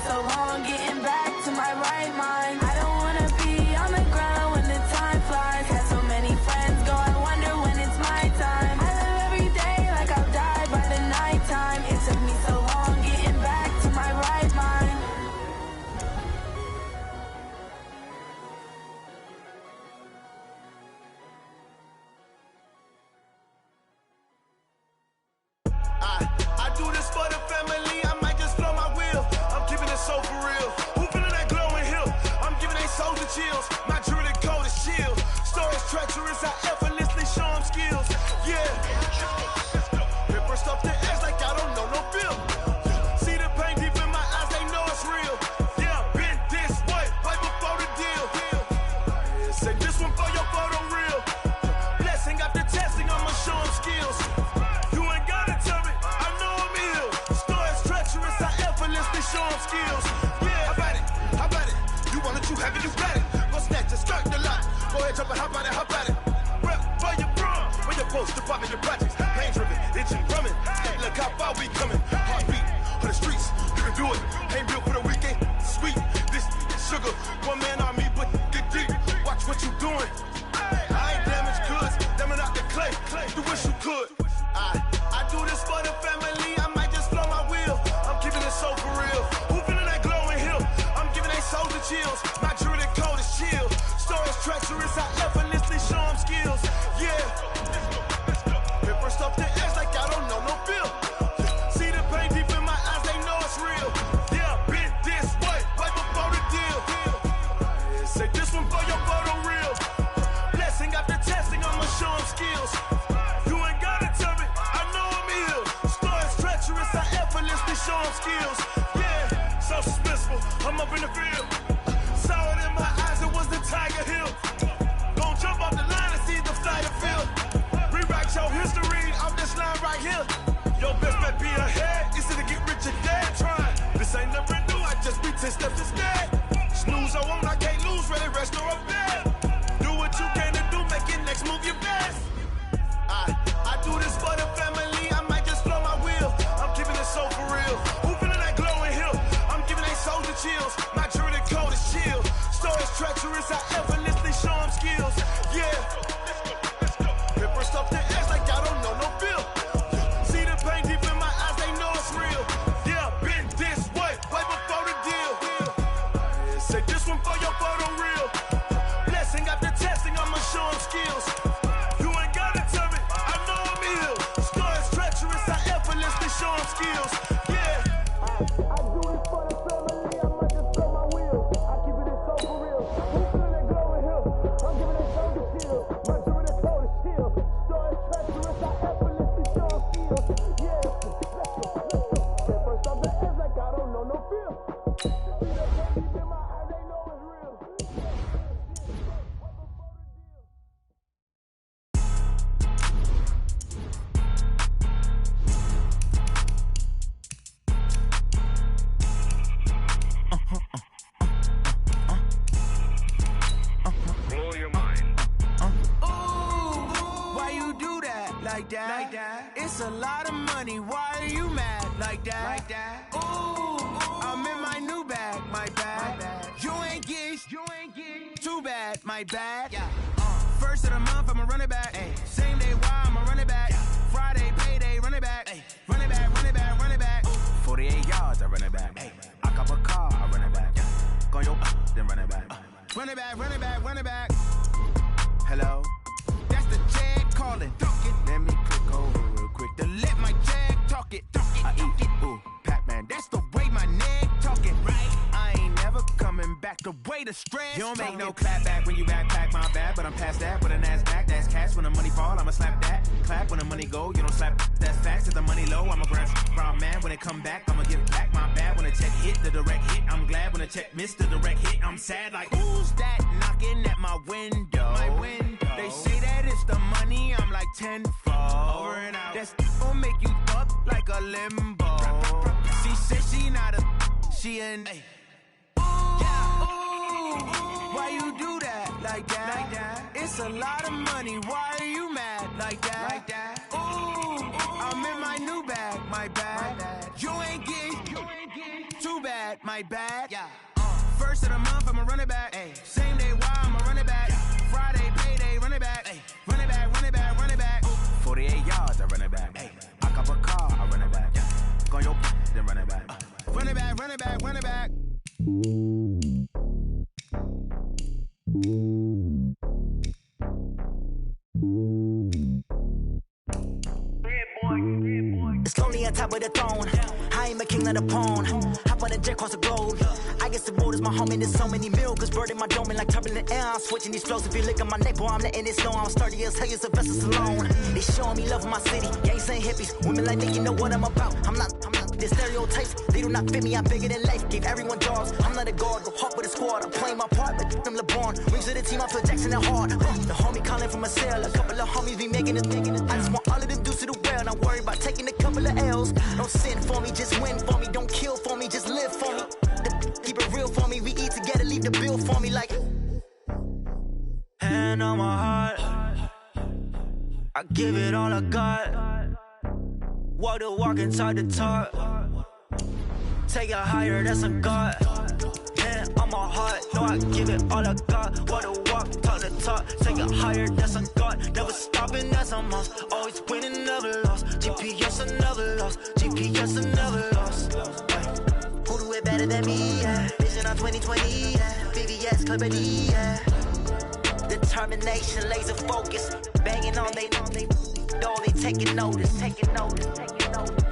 so long getting back to my right mind. I don't wanna be on the ground when the time flies. Had so many friends go, I wonder when it's my time. I live every day like I'll die by the nighttime. It took me so long getting back to my right mind. I do this for the family, I might just blow my wheel. I'm keeping it so for real. Who feeling that glowing hill? I'm giving they soldier chills. My jewelry coat is chill. Stories treacherous, I effortlessly show them skills. Yeah. Paper stuff to edge like I don't know no film. See the pain deep in my eyes, they know it's real. Yeah, been this way, right before the deal. Say this one for your photo reel. Blessing after testing, I'ma show them skills. You ain't gotta tell me, I know I'm ill. Stories treacherous, I effortlessly show them skills. Yeah, how about it? How about it? You want it, you have it, you got it. Go snatch it, start the lot. Go ahead, jump it, how about it, how about it? Rep for your bra, for your post, to pop in your projects. Pain driven, itching, drumming. Look how far we coming. Heartbeat on the streets, you can do it. Ain't built for the weekend, sweet. This sugar, one man army, but get deep. Watch what you doing. I ain't damaged goods, damn it out the clay. You wish you could. I do this for the family, I might just blow my wheel. I'm keeping it so for real. Who feeling that glowing hill? I'm giving they soldier chills. My jewelry coat is chill. Stories treacherous, I effortlessly show them skills. Yeah. Paper stuff to edge like I don't know no feel. See the pain deep in my eyes, they know it's real. Yeah, been this way, right before the deal. Say this one for your photo reel. Blessing after testing, I'ma show them skills. You ain't gotta tell me, I know I'm ill. Stories treacherous, I effortlessly show them skills. Yeah, so suspenseful, I'm up in the field. Saw it in my eyes, it was the Tiger Hill. Gon' jump off the line and see the flyer field. Rewrite your history off this line right here. Your best bet be ahead, it's to get rich or dead trying. This ain't never new, I just be 10 steps instead. Snooze, I won't, I can't lose, ready, rest or I'm dead. Do what you can to do, make your next move your best. I do this for the family, I might just blow my wheel. I'm keeping it so for real. Who feeling that glowing hill? I'm giving they soldier chills. My jewelry coat is chill. Stories treacherous, I effortlessly show them skills. Yeah. Paper stuff to edge like I don't know no feel. See the pain deep in my eyes, they know it's real. Yeah, been this way, right before the deal. Say this one for your photo reel. Blessing after testing, I'ma show them skills. You ain't gotta tell me, I know I'm ill. Stories treacherous, I effortlessly show them skills. Yeah. I do it for the family, I might just blow my wheel. I keep it so for real. Who feeling that glowing hill? I'm giving it soldier chills. My jewelry coat is chill. Stories treacherous, I effortlessly show them skills. Yeah. First off the edge like I don't know no feel. See the pain deep in my eyes, they know it's real. Blow your mind. Why you do that like that? It's a lot of money. Why are you mad like that? Ooh, I'm in my new bag, my bad. You ain't get too bad, my bad. First of the month, I'ma run it back. Same day, why I'ma run it back. Friday, payday, run it back. Run it back, run it back, run it back. 48 yards, I run it back. I cop a car, I run it back. Go your then run it back. Run it back, run it back, run it back. Hello? That's the jag calling. Let me click over real quick to let my jag talk it. I eat it, ooh, Pac-Man. That's the way my neck talking. Right? I ain't never coming back the way the stress. You don't make no clap back when you backpack, my bad. But I'm past that with a NASDAQ. That's cash when the money fall, I'ma slap that. Clap when the money go, you don't slap. That's facts. If the money low, I'ma grab brown man. When it come back, I'ma give back my bad. When the check hit, the direct hit. I'm glad when the check missed the direct hit. I'm sad like, who's that knocking at my window? My window. They say that it's the money, I'm like tenfold. Over and out. That's gon' make you fuck like a limbo. She said she not a, she an. Why you do that like that? It's a lot of money. Why are you mad like that? Ooh, I'm in my new bag, my bad. You ain't get too bad, my my bag. Yeah. First of the month, I'ma run it back. Ay. Same day, why I'ma run it back. Friday, payday, run it back. Ay. Run it back, run it back, run it back. 48 yards, I run it back. Ay. I cop a car, I run it back. Go on your then run it back. Run it back, run it back, run it back. It's lonely on top of the throne. I am a king of the pawn. Hop on a jet across the globe. I guess the road is my home and there's so many miracles burning my dome and like turbulent air. I'm switching these flows. If you look at my neck, boy, I'm letting it slow. I'm sturdy as hell, as Sylvester Stallone. They showing me love in my city. Gangs ain't hippies. Women like me, you know what I'm about. I'm not the stereotypes. They do not fit me. I'm bigger than life. Gave everyone jobs. I'm not a guard. Go hard with a squad. I'm playing my part, but I'm LeBron. Rings to the team. I feel Jackson and hard. The homie calling from a cell. A couple of homies be making it. I just want all of them dudes to the well. Not worry about taking a couple of L's. Don't sin for me, just win for me. Don't kill for me, just live for me. Keep it real for me. We eat together, leave the bill for me like. Hand on my heart, I give it all I got. Walk the walk and talk the talk. Take it higher, that's a God. Hand on my heart, no, I give it all I got. Walk the walk, talk the talk. Take it higher, that's a God. Never stopping, that's a must. Always winning, never lost. GPS, I never lost. GPS, I never lost. Who do it better than me? Yeah. Vision on 2020. Yeah. VVS, Clarity. Yeah. Determination, laser focus. Banging on they door, they taking notice. Taking notice. Taking notice.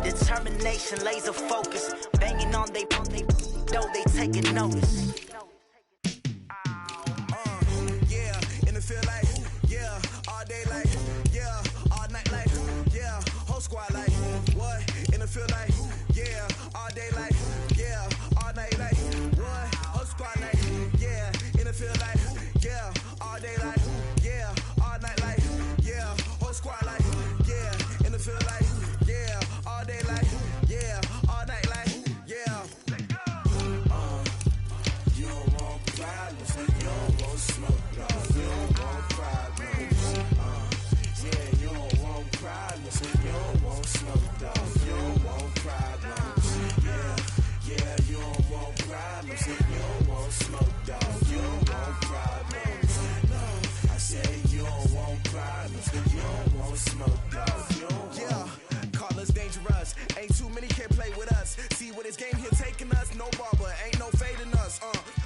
Determination, laser focus. Banging on they door, they taking notice. Yeah, in the field like, yeah, all day like, yeah, all night like, yeah, whole squad like, what? In the field like, yeah, all day like, yeah, all night like, what? Whole squad like, yeah, in the field like, yeah, all day like, yeah, all night like, yeah, whole squad like, yeah, in the field like, yeah, all day like, yeah, all night like, yeah. You don't want problems, you don't want smoke, no. You don't want problems, yeah, you don't want problems, you don't want smoke, dog. You don't want problems, yeah, you don't want problems, you don't want smoke, dog. You don't want problems, no. I said you don't want problems, you don't want smoke, dog. Yeah, call us dangerous. Ain't too many can play with us. See what this game here taking us. No barber, ain't no fading us.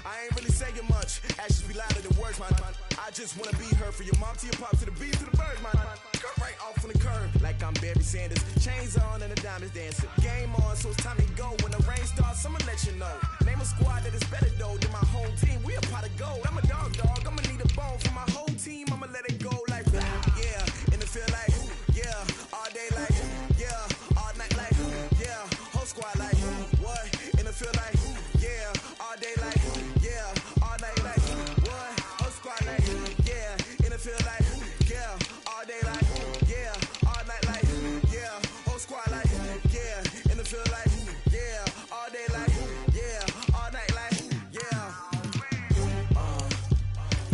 I ain't really saying much. Actions be louder than words, man. I just wanna be heard. For your mom to your pop to the beat to the bird, man. Cut right off on the curb like I'm Barry Sanders. Chains on and the diamonds dancing. Game on, so it's time to go. When the rain starts, I'ma let you know. Name a squad that is better though than my home team. We a pot of gold. I'm a dog. I'ma need a bone for my whole team. I'ma let it go like yeah. In the field like yeah. All day like yeah. All night like yeah. Whole squad like what? In the field like yeah. All day like yeah. All night like what? Whole squad like yeah. In the field like yeah. All day like yeah. All night like yeah. Whole squad like yeah. In the field like yeah. All day like yeah. All night like yeah.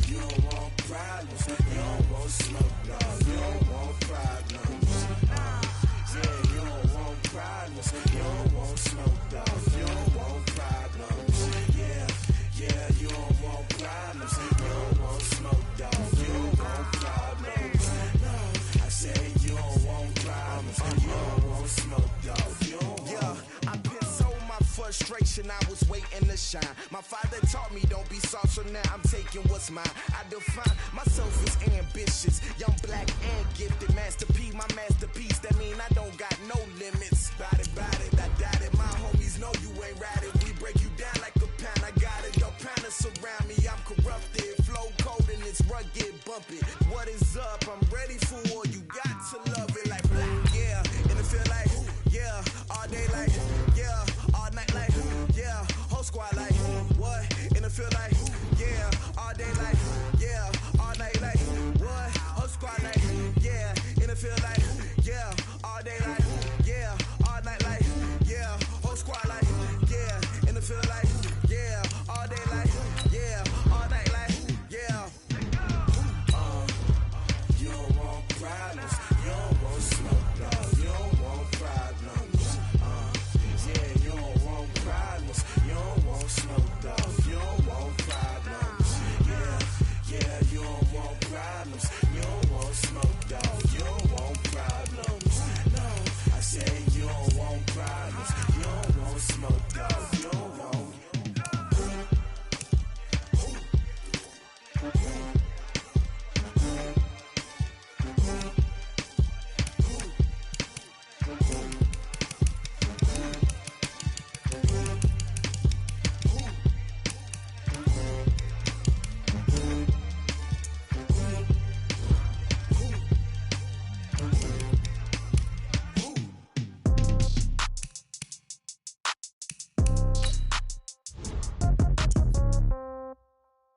You don't want problems. You don't want smoke, dog. You don't want problems. Yeah, you don't want problems. You don't want smoke, dog. You don't want problems. Yeah, you don't want problems. You don't want smoke, dog. You don't want problems. No, I said you don't want problems. You don't want smoke, dog. You don't want. Yeah, I been so my frustration. I was waiting to shine. My father taught me don't be soft, so now I'm taking what's mine. I define myself as ambitious, young, black, and gifted. Master P, my masterpiece. That mean I don't got no limits. Bout it, I doubt it. My homies know you ain't ride it. We break you down like a pound. I got it. Your pound surround me. I'm corrupted. Flow cold and it's rugged, bumpy. What is up? I'm ready for war. You got to love it like black. Yeah, in the field like yeah. All day like yeah. All night like yeah. Whole squad like what? In the field like yeah. All day like yeah. All night like what? Whole squad like yeah. In the field like yeah. All day like yeah. All night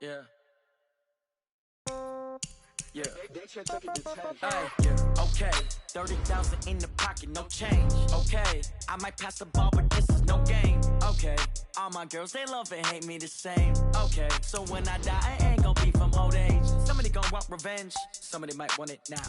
Yeah. Yeah. Yeah. Okay. 30,000 in the pocket, no change. Okay. I might pass the ball, but this is no game. Okay. All my girls, they love and hate me the same. Okay. So when I die, I ain't gonna be from old age. Somebody gonna want revenge. Somebody might want it now.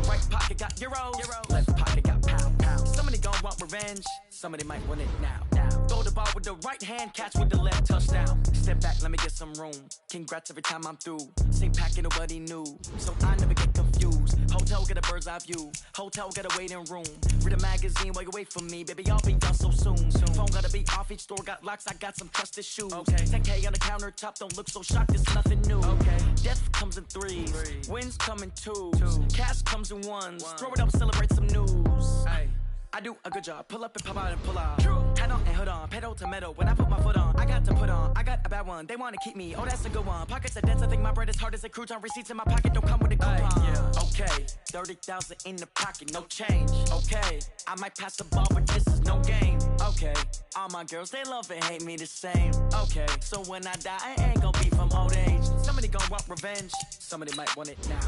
Right pocket got euros. Left pocket got pound. Somebody gonna want revenge. Somebody might want it now. Throw the ball with the right hand, catch with the left, touchdown. Step back, let me get some room. Congrats every time I'm through. Same packet, nobody knew, so I never get confused. Hotel get a bird's eye view. Hotel get a waiting room. Read a magazine while you wait for me, baby. I'll be done so soon. Phone gotta be off, each store got locks. I got some trusted shoes. Okay. 10K on the countertop, don't look so shocked. It's nothing new. Okay. Death comes in threes. Wins come in twos. Cash comes in ones. Throw it up, celebrate some news. Hey. I do a good job, pull up and pop out and pull out. True. Hat on and hood on, pedal to metal. When I put my foot on, I got to put on. I got a bad one, they wanna keep me. Oh, that's a good one. Pockets are dense, I think my bread is hard as a crouton. Receipts in my pocket don't come with a coupon. Yeah. Okay, 30,000 in the pocket, no change. Okay, I might pass the ball, but this is no game. Okay, all my girls, they love and hate me the same. Okay, so when I die, I ain't gonna be from old age. Somebody gonna want revenge. Somebody might want it now.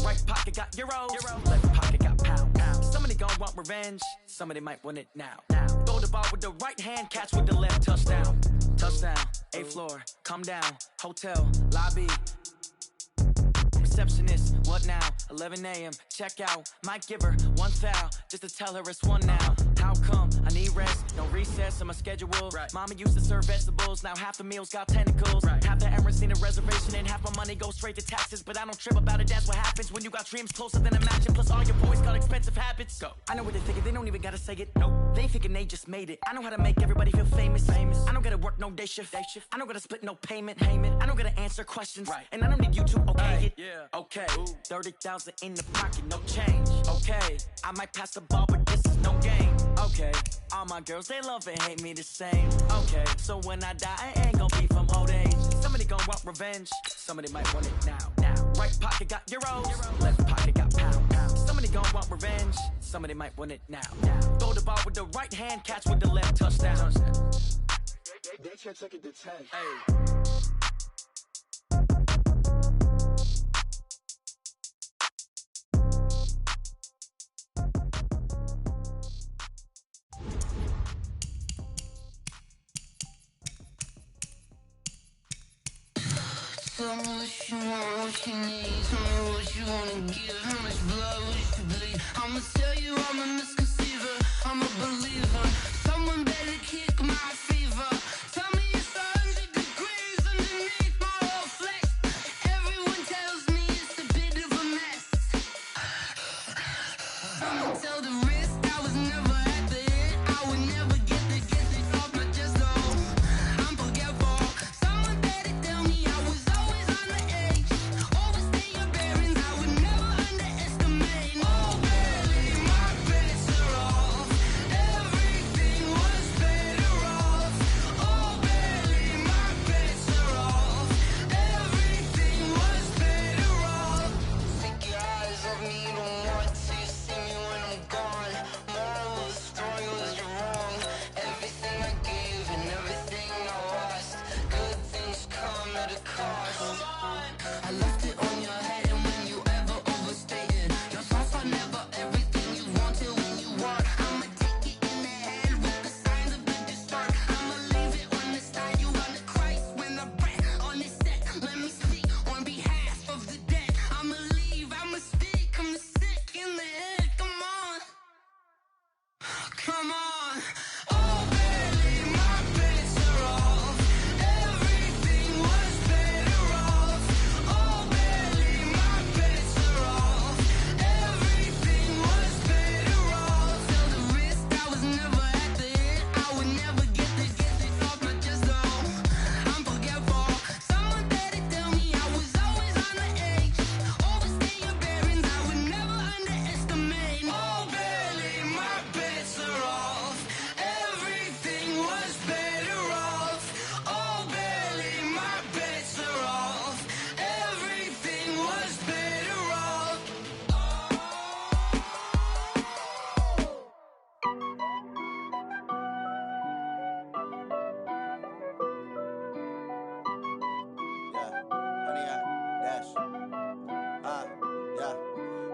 Right pocket got euros. Left pocket got pound. Somebody gonna want revenge. Somebody might want it now. Throw the ball with the right hand, catch with the left, touchdown. Touchdown, 8th floor, come down, hotel, lobby. Receptionist, what now? 11 a.m., check out. Might give her one foul, just to tell her it's one now. How come? I need rest, no recess in my schedule. Right. Mama used to serve vegetables, now half the meals got tentacles. Right. Half the Emirates need a reservation and half my money goes straight to taxes. But I don't trip about it, that's what happens when you got dreams closer than a mansion. Plus all your boys got expensive habits. Go. I know what they're thinking, they don't even gotta say it. Nope. They thinking they just made it. I know how to make everybody feel famous. I don't gotta work no day shift. I don't gotta split no payment. I don't gotta answer questions. Right. And I don't need you to okay it. Yeah. Okay, 30,000 in the pocket, no change. Okay, I might pass the ball, but this is no game. Okay, all my girls, they love and hate me the same. Okay, so when I die, I ain't gonna be from old age. Somebody gonna want revenge. Somebody might want it now. Right pocket got euros. Left pocket got pound. Somebody gonna want revenge. Somebody might want it now. Throw the ball with the right hand, catch with the left, touchdown. They can't take it to 10. Hey. Tell me what you want, what you need. Tell me what you wanna give. How much blood would you bleed? I'ma tell you I'm a misconceiver, I'm a believer. Someone better kick my fever. Tell me it's 100 degrees underneath my whole flesh. Everyone tells me it's a bit of a mess. I'ma tell the risk I was never at the end. I would never get it off my chest though. I'm forgetful. Someone better tell me I was always on the edge. Overstay your bearings, I would never underestimate. Oh baby, my bets are off. Everything was better off.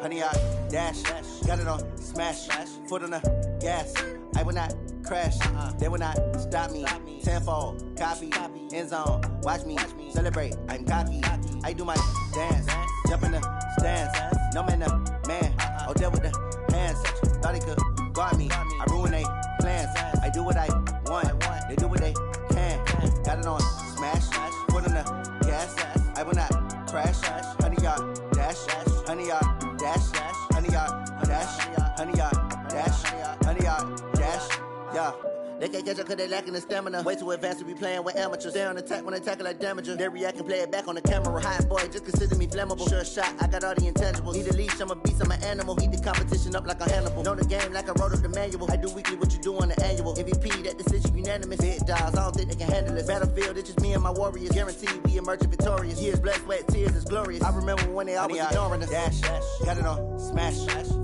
honey, I dash. Got it on smash, foot on the gas. I will not crash, they will not stop me. Tenfold, copy, end zone, watch me celebrate. I'm cocky, I do my dance, jump in the stands. No man, man, oh, deal with the hands. Thought he could guard me, I ruin they plans. I do what I want, they do what they can. Got it on smash, foot on the gas. I will not crash, honey, yard dash, honey, yard dash, honey, yard dash, honey, yard dash, honey, yard dash, yeah. They can't catch up cause they lacking the stamina. Way too advanced to be playing with amateurs. Stay on attack when they tackle like damager. They react and play it back on the camera. Hot boy, just consider me flammable. Sure shot, I got all the intangibles. Need a leash, I'm a beast, I'm an animal. Heat the competition up like a Hannibal. Know the game like I wrote up the manual. I do weekly what you do on the annual. MVP, that decision unanimous. Big dogs, I don't think they can handle it. Battlefield, it's just me and my warriors. Guaranteed we emerging victorious. Years, blood, sweat, tears, it's glorious. I remember when they always ignoring us. Dash, got it on smash,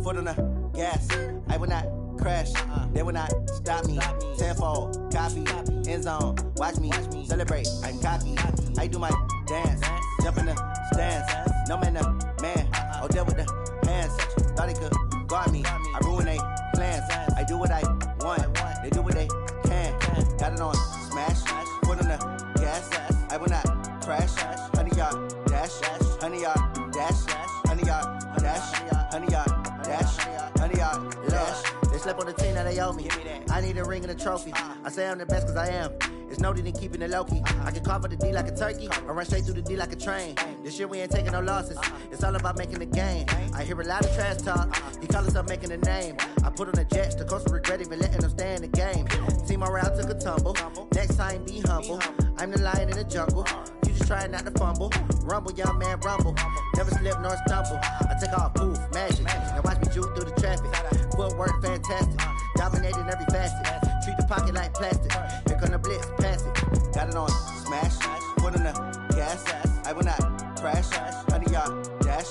foot on the gas. I will not crash, they will not stop me. Tenfold, copy, end zone, watch me celebrate. I'm cocky, I do my dance, jump in the stands. No man, man, oh, deal with the hands. Thought he could guard me, I ruin they plans. I do what I want, they do what they can. Got it on smash, foot on the gas. I will not crash, honey, yard dash, honey, yard dash, honey, yard dash, honey, yard dash, honey, yard dash. They slept on the team that they owe me. I need a ring and a trophy. I say I'm the best cause I am. It's no need in keeping it low-key. I can carve for the D like a turkey, or run straight through the D like a train. This year we ain't taking no losses. It's all about making the game. I hear a lot of trash talk. He call himself making a name. I put on the Jets, the coach will regret even letting them stay in the game. Team morale took a tumble. Next time be humble. I'm the lion in the jungle. You just trying not to fumble. Rumble, young man, rumble. Never slip nor stumble. I take off, poof, magic. Now watch me juke through the traffic. Footwork fantastic. Dominating every facet. Treat the pocket like plastic. Here come the blitz, pass it. Got it on smash, foot on the gas. I will not crash, honey, yard dash,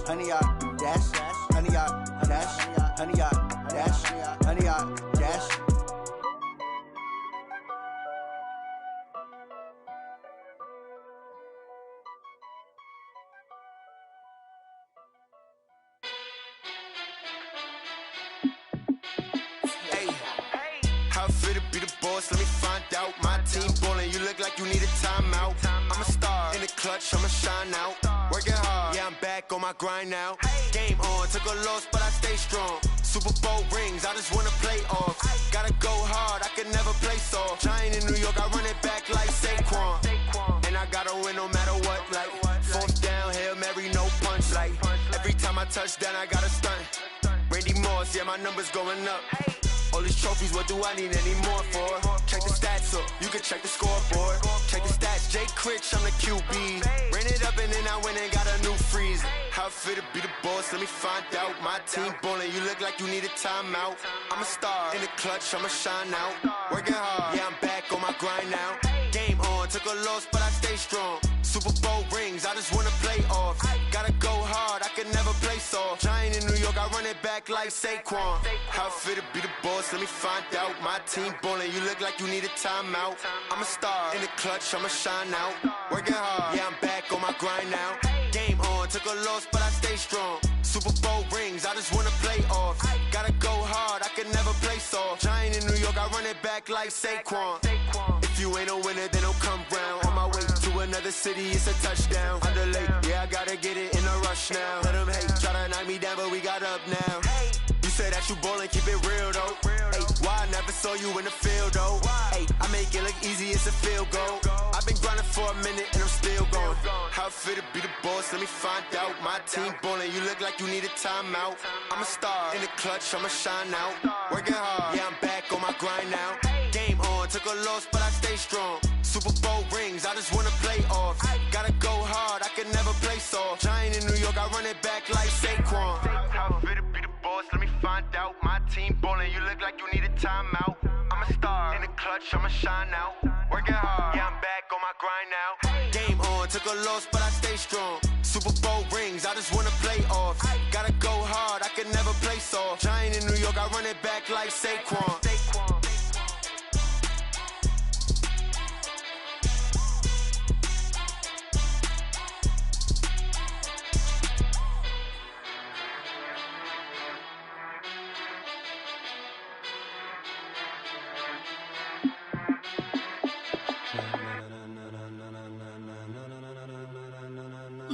honey, yard dash, honey, yard dash, honey, yard dash, honey, yard dash. How fit to be the boss? Let me find out. My team ballin', you look like you need a timeout. I'm a star in the clutch, I'ma shine out. Working hard, yeah, I'm back on my grind now. Game on, took a loss, but I stay strong. Super Bowl rings, I just wanna play off. Gotta go hard, I can never play soft. Giant in New York, I run it back like Saquon. And I gotta win no matter what, like fourth down, Hail Mary, no punch. Like every time I touch down, I gotta stunt. Randy Moss, yeah, my numbers going up. All these trophies, what do I need any more for? Check the stats up, you can check the scoreboard. Check the stats, Jay Critch, I'm the QB. Ran it up and then I went and got a new freeze. How fit to be the boss, let me find out. My team ballin', you look like you need a timeout. I'm a star in the clutch, I'ma shine out. Working hard, yeah, I'm back on my grind now. Game on, took a loss, but I stay strong. Super Bowl rings, I just wanna play off. Gotta go hard, I can never play soft. Giant in New York, I run it back like Saquon. How fit to be the boss, let me find out. My team ballin', you look like you need a timeout. I'm a star in the clutch, I'ma shine out. Working hard, yeah, I'm back on my grind now. Game on, took a loss, but I stay strong. Super Bowl rings, I just wanna play off. Gotta go hard, I can never play soft. Giant in New York, I run it back like Saquon. If you ain't a winner, then don't come round. On my way to another city, it's a touchdown. Underlay, yeah, I gotta get it in a rush now. Let them hate, try to knock me down, but we got up now. You say that you ballin', keep it real though. Hey, why I never saw you in the field though? Hey, I make it look easy, it's a field goal. I've been grinding for a minute and I'm still going. How fit to be the boss, let me find out. My team ballin', you look like you need a timeout. I'm a star in the clutch, I'ma shine out. Working hard, yeah, I'm back on my grind now. Game on, took a loss, but I stay strong. Super Bowl rings, I just wanna play off. Gotta go hard, I can never play soft. Giant in New York, I run it back like Saquon. How fit to be the boss, let me find out. My team ballin', you look like you need a timeout. I'm a star in the clutch, I'ma shine out. Working hard, yeah, I'm back on my grind now. Game on, took a loss, but I stay strong. Super Bowl rings, I just wanna play off. Gotta go hard, I can never play soft. Giant in New York, I run it back like Saquon.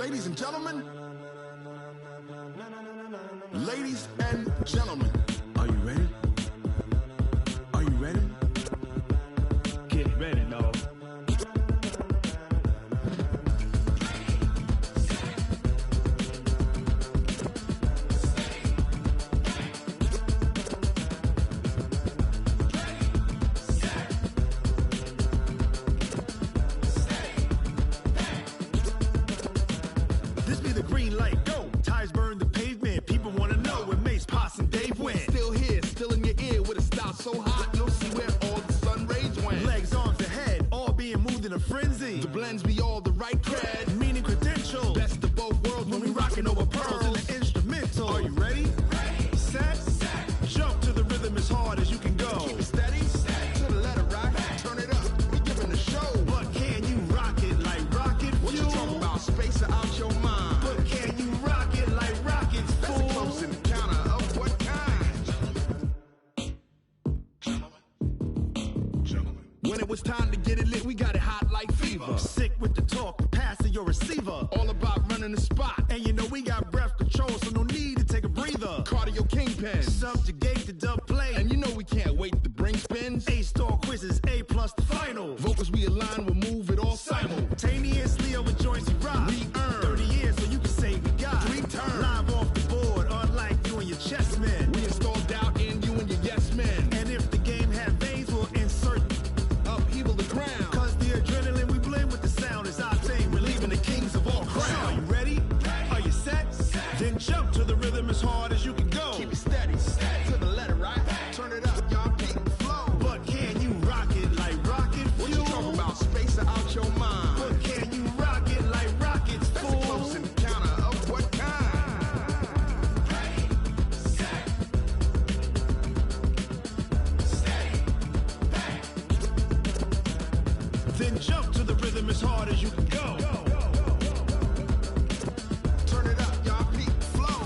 Ladies and gentlemen. Ladies and gentlemen. Are you ready? Are you ready? Get ready, dog. This be the green light, go. Tires burn the pavement. People wanna know when Mace, Potts, and Dave went. Still here, still in your ear with a style so hot, you'll see where all the sun rays went. Legs, arms, ahead, all being moved in a frenzy. The blends be all the right cred, meaning credentials. Best of both worlds when we rockin' over pearls in the instrumental. Are you ready? Set, jump to the rhythm as hard as you can go. Keep it steady, to the letter right. Turn it up, we giving the show. But can you rock it like rocket fuel? What you talking about? Space out your mind. But can you rock it like rockets, fool? That's a close encounter of what kind? When it was time to get it lit, we got it hot like fever. Sick with the talk, pass to your receiver. All about running the spot. And you know we got breath control, so no need to take a breather. Cardio kingpin, subjugate the dub play. And you know we can't wait to bring spins. A-star quizzes, A+ the final. Vocals we align, we'll move it all simultaneously over joints we rock. We earn 30 years, so you can say we got 3 turns. Live off the board, unlike you and your chess men. We install doubt in you and your yes men. And if the game had veins, we'll insert upheaval the crown. Cause the adrenaline we blend with the sound is our thing. We're leaving the kings of all crowns. Are you ready? Are you set? Then jump to the rhythm as hard as you can go. Keep it steady, to the letter right. Turn it up, y'all keep the flow. But can you rock it like rocket fuel? What you talking about? Space out your mind. But can you rock it like rockets, fool? That's a close encounter of what kind? Then jump to the rhythm as hard as you can go. Turn it up, y'all keep the flow.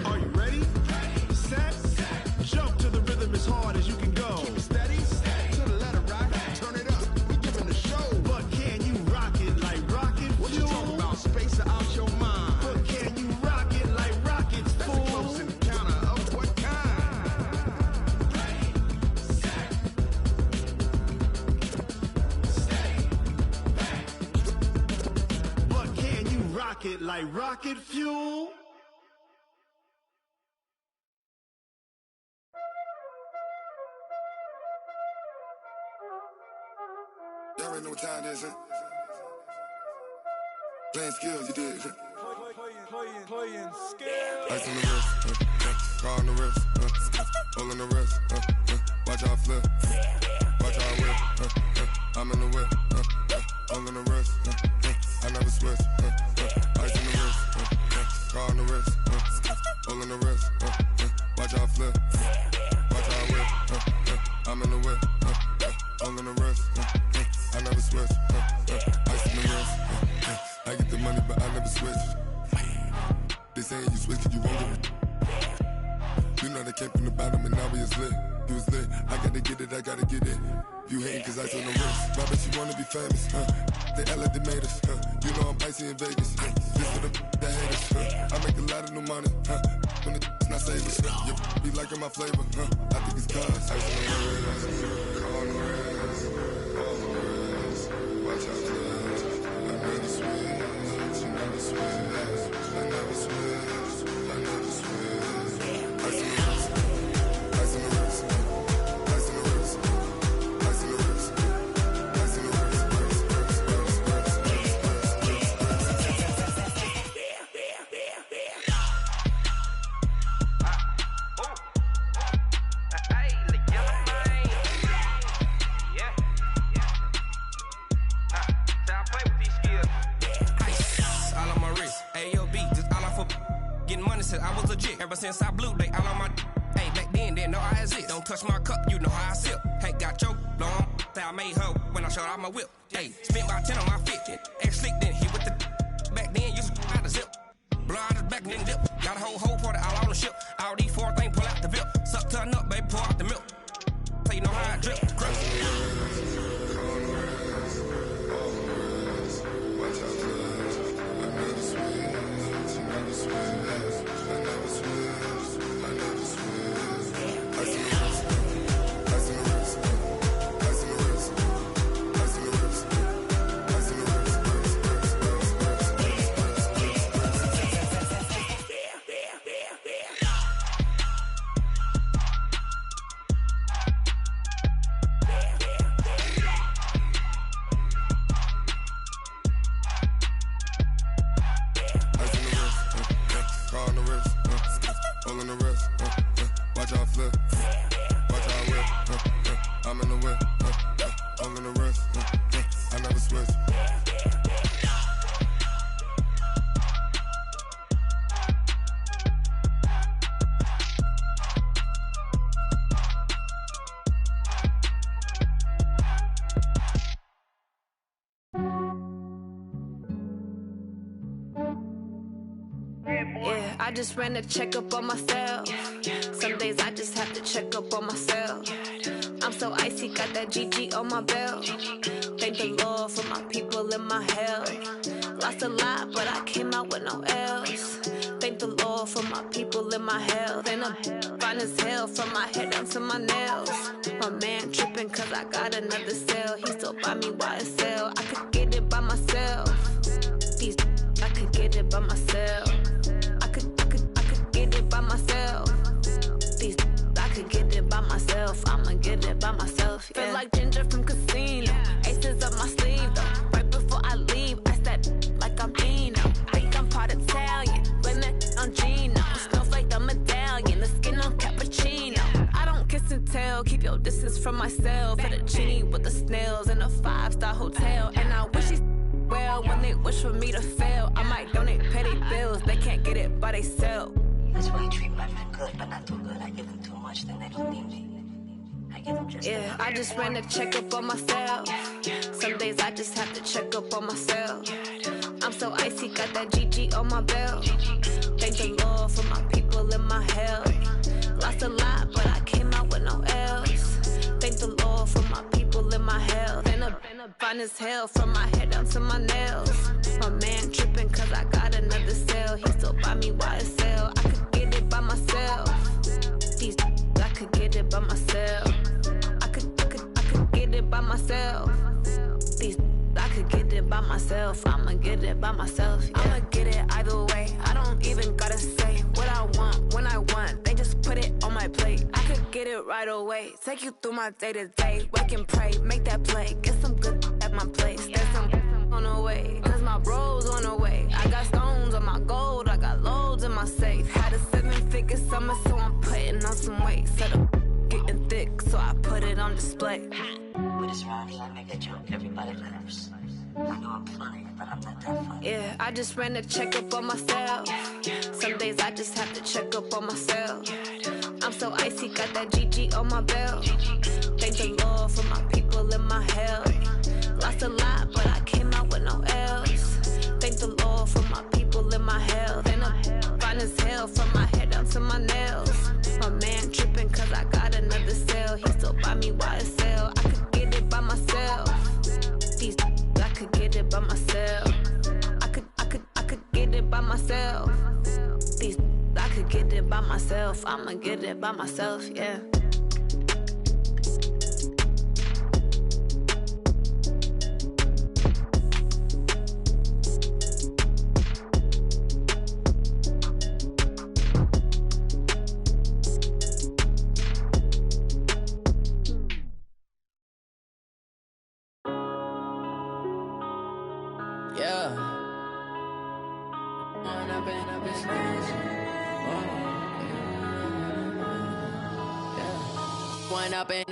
Are you ready? Set, jump to the rhythm as hard as you can go. Keep it steady, to the letter right. Turn it up, we giving the show. But can you rock it like rocket fuel? What you talking about? Space out your mind. But can you rock it like rockets, fool? That's a close encounter of what kind? But can you rock it like rocket fuel? Y'all already know what time it is, huh? Playing skills, you did. Playing skills. Ice on the wrist, car on the wrist, hole in the wrist, watch how I flip, watch how I whip, I'm in the whip, hole in the wrist, I never switch, ice on the wrist, car on the wrist, hole in the wrist, watch how I flip, watch how I whip, I'm in the whip, hole in the wrist, I never switch, ice on the wrist, I get the money but I never switch. They saying you switch cause you won't get it. You know they came from the bottom and now we is lit. You was lit, I gotta get it, I gotta get it. You hating cause ice on the wrist. But I bet you wanna be famous, They act like they made us, You know I'm icy in Vegas, This for the that hate us, I make a lot of new money, When it's not savers, You be liking my flavor, I think it's cause ice on the wrist, car on the wrist, all on the wrist. Watch out for this, I never switch, you never switch, I never switch, I never switch. Ice on the wrist, ice on the wrist, ice on the wrist, ice on the wrist, ice on the Ever since I blew, they all on my back then, didn't know I exist. Don't touch my cup, you know how I sip. Hey, got choked, long, I made her when I I shut off my whip. Hey, spent about 10 on my fit. Act slick, then hit with the back then, used to out the zip. Blow out his back and then dip. Got a whole party all on the ship. All these 4 things pull out the VIP. Suck to a nut, baby, pour out the milk. So you know how I drip. Grip. Yeah, I just ran a checkup on myself. Some days I just have to check up on myself. I'm so icy, got that GG on my belt. Thank the Lord for my people in my health. Lost a lot, but I came out with no L's. Thank the Lord for my people in my health. And I'm fine as hell from my head down to my nails. My man tripping cause I got another cell. He still buy me YSL. I could get it by myself. These I could get it by myself. I could get it by myself. These I could get it by myself. I'ma get it by myself. Yeah. Feel like Ginger from Casino. Aces up my sleeve though. Right before I leave, I step like I'm Dino. Think I'm part Italian, blame that on Gino. Smells like the medallion, the skin on cappuccino. I don't kiss and tell, keep your distance from myself. Fettuccine with the snails in a 5-star hotel. And I wish he's well when they wish for me to fail. I might donate petty bills, they can't get it by themselves. That's why you treat my friend good, but not too good. I give them too much, then they don't need me. I give them just yeah, I just ran a checkup on myself. Some days I just have to check up on myself. I'm so icy, got that GG on my belt. Thank the Lord for my people in my health. Lost a lot, but I came out with no L's. Thank the Lord for my people in my health. And I'm fine as hell from my head down to my nails. My man tripping cause I got another cell. He still buy me YSL. I could get it by myself. These I could get it by myself. I could get it by myself. These I could get it by myself. I'ma get it by myself. Yeah. I'ma get it either way. I don't even gotta say what I want when I want. They just put it on my plate. I could get it right away. Take you through my day to day. Wake and pray, make that play. Get some good at my place. There's some on the way, cause my bro's on the way. I got stones on my gold. I got loads in my safe. Had a 7-figure summer, so I'm putting on some weight. Set up getting thick, so I put it on display. With this round here, I make a joke. Everybody laughs. I know I'm funny, but I'm not that funny. Yeah, I just ran a checkup on myself. Some days I just have to check up on myself. I'm so icy, got that GG on my belt. Thank the Lord for my people in my health. Lost a lot, but I came out with no L's. Thank the Lord for my people in my health. And I'm fine as hell from my head down to my nails. My man tripping cause I got another cell. He still buy me YSL. I could get it by myself. These I could get it by myself. I could get it by myself. These I could get it by myself. I'ma get it by myself, yeah.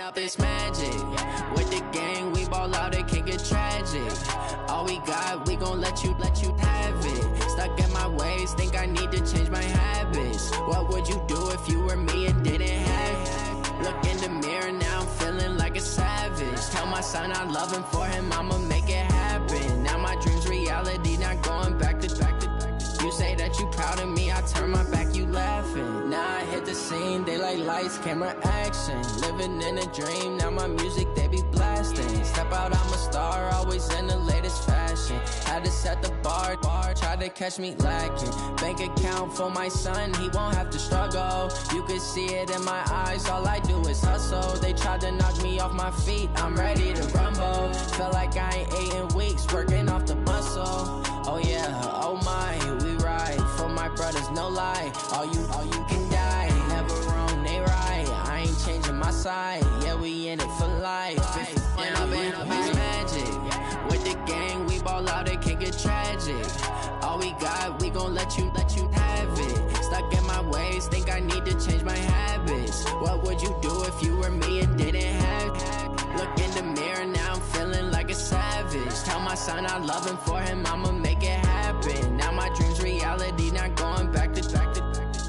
Up this magic. With the gang, we ball out, it can get tragic. All we got, we gon' let you have it. Stuck in my ways, think I need to change my habits. What would you do if you were me and didn't have it? Look in the mirror, now I'm feeling like a savage. Tell myself son, I love him, for him, I'ma make it happen. Now my dream's reality, not going back to. You say that you proud of me, I turn my back, you laughing. Now I hit the scene, they like lights, camera, action. Living in a dream, now my music, they be blasting. Step out, I'm a star, always in the latest fashion. Had to set the bar, tried to catch me lacking. Bank account for my son, he won't have to struggle. You can see it in my eyes, all I do is hustle. They tried to knock me off my feet, I'm ready to rumble. Feel like I ain't ate in weeks, working off the muscle. Oh yeah, oh my, we ride for my brothers, no lie. All you can die, never wrong, they right. I ain't changing my side, yeah, we in it for life. And I've been magic. With the gang, we ball out, it can get tragic. All we got, we gon' let you have it. Stuck in my ways, think I need to change my habits. What would you do if you were me and didn't have it? Look in the mirror, now I'm feeling like a savage. Tell my son I love him, for him, I'ma make it happen. Now my dream's reality, not going back to.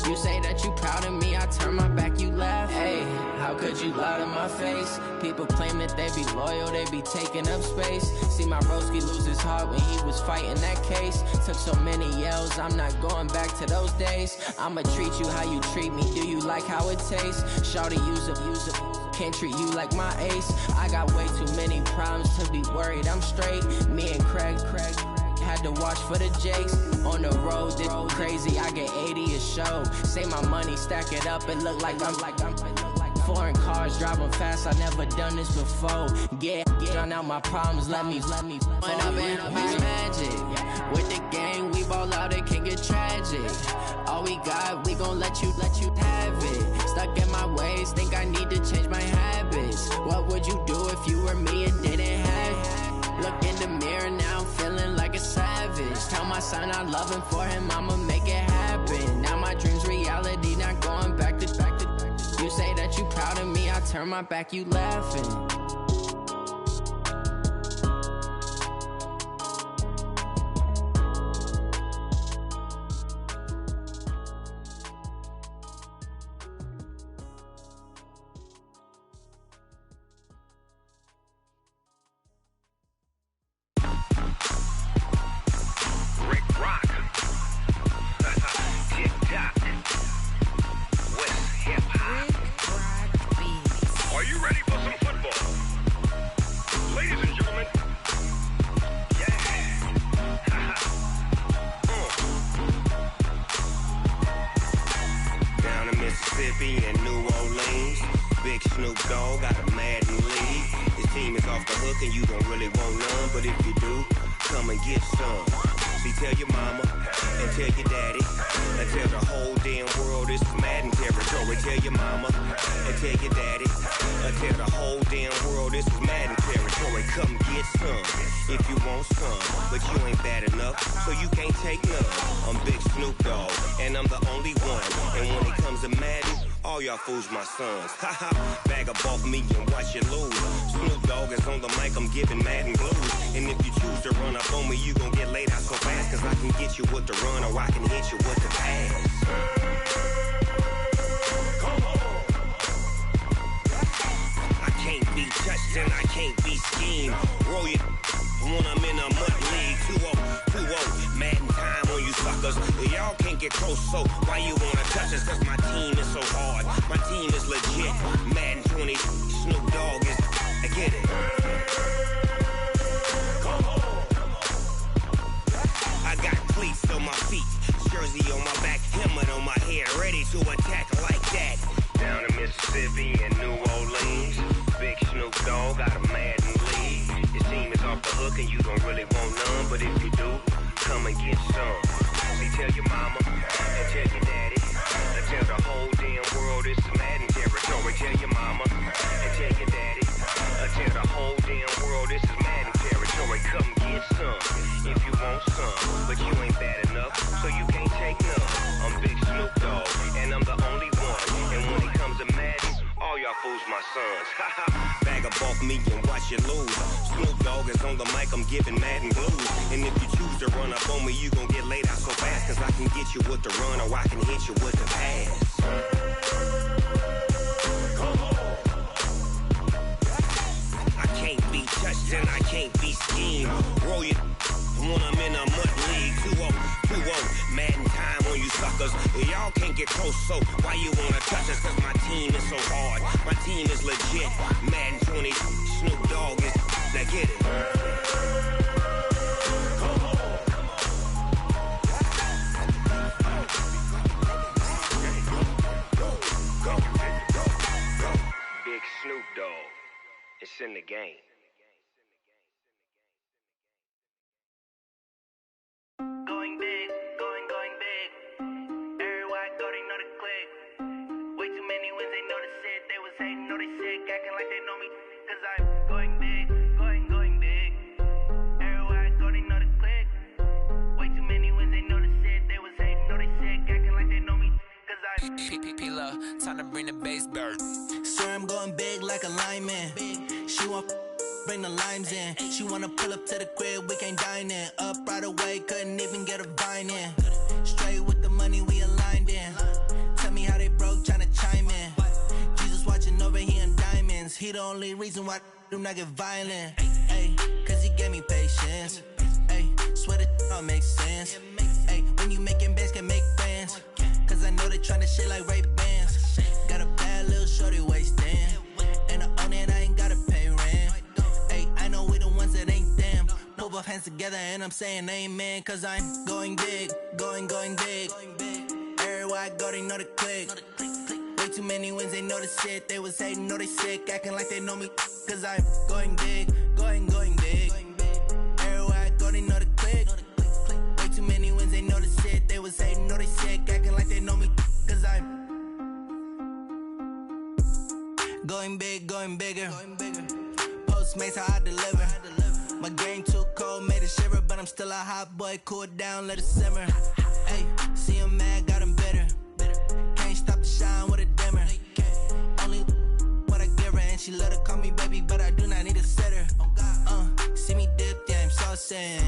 You say that you proud of me, I turn my back, you laugh. Hey, how could you lie to my face? People claim that they be loyal, they be taking up space. See my broski lose his heart when he was fighting that case. Took so many yells, I'm not going back to those days. I'ma treat you how you treat me, do you like how it tastes? Shawty, use it, can't treat you like my ace. I got way too many problems to be worried, I'm straight. Me and Craig had to watch for the Jakes. On the road, this crazy, I get 80 a show. Say my money, stack it up, it look like I'm foreign cars, driving fast, I never done this before. Get drown out my problems, let me When I've been magic. With the gang, we ball out, it can get tragic. All we got, we gon' let you have it. Stuck in my ways, think I need to change my habits. What would you do if you were me and didn't have it? Look in the mirror, now I'm feeling like a savage. Tell my son I love him, for him, I'ma make it happen. Now my dream's reality, not going back to. You say that you proud of me, I turn my back, you laughing. Fools my sons. Haha, bag up off me and watch you lose. Snoop Dogg is on the mic, I'm giving Madden blues. And if you choose to run up on me, you gon' get laid out so fast. Cause I can get you with the run or I can hit you with the pass. Come on. I can't be touched and I can't be schemed. Roll you when I'm in a mud league. 2-0, Madden time on you suckers. Y'all can't get close, so why you wanna touch us? Cause my team is so hard. My team is legit. Madden 20, Snoop Dogg is. I get it. Come on. I got cleats on my feet, jersey on my back, helmet on my head, ready to attack like that. Down in Mississippi and New Orleans, Big Snoop Dogg got a Madden league. Your team is off the hook and you don't really want none, but if you do, come and get some. See, tell your mama and tell your daddy. Tell the whole damn world this is Madden territory. Tell your mama and tell your daddy. Tell the whole damn world this is Madden territory. Come get some if you want some, but you ain't bad enough, so you can't take none. I'm Big Snoop Dogg, and I'm the only one. And when it comes to Madden, all y'all fools my sons. Bag up off me and watch you lose. Snoop Dogg is on the mic, I'm giving Madden blues. And if you choose to run up on me, you gon' get laid out so fast. Cause I can get you with the run or I can hit you with the pass. Come on. I can't be then I can't be schemed. Roll your when I'm in a mud league. 2-0, mad in time on you suckers. Y'all can't get close, so why you wanna touch us? Cause my team is so hard, my team is legit. Madden 20, Snoop Dogg is, now get it. Big Snoop Dogg, it's in the game. Going big, going big. Everywhere I go, they know the click. Way too many wins, they know the shit. They was hating, know they sick, acting like they know me. Cause I'm going big, going big. Everywhere I go, they know the click. Way too many wins, they know the shit. They was hating, know they sick, acting like they know me. Cause I'm P-P-P-Love, time to bring the bass bird. Swear I'm going big like a lineman. She want bring the limes in. She wanna pull up to the crib, we can't dine in. Up right away, couldn't even get a vine in. Straight with the money we aligned in. Tell me how they broke, tryna chime in. Jesus watching over here in diamonds. He the only reason why I do not get violent. Ay, cause he gave me patience. Ay, swear that all makes sense. Ay, when you making bands, can make friends. Cause I know they tryna shit like Ray-Bans. Got a bad little shorty wasting. And I own it, I ain't gotta pay rent. I know we the ones that ain't them. Pull both hands together and I'm saying amen. Cause I'm going big, going big. Everywhere I go, they know the click. Way too many wins, they know the shit. They was hating, know they sick, acting like they know me. Cause I'm going big, going big. Everywhere I go, they know the click. Way too many wins, they know the shit. They was hating, know they sick, acting like they know me. Cause I'm going big, going bigger. Postmates how I deliver. My game too cold, made it shiver, but I'm still a hot boy. Cool it down, let it simmer. Hey, see him mad, got him bitter. Can't stop the shine with a dimmer. Only what I give her, and she love to call me baby, but I do not need a sitter. See me dip, yeah, I'm saucing.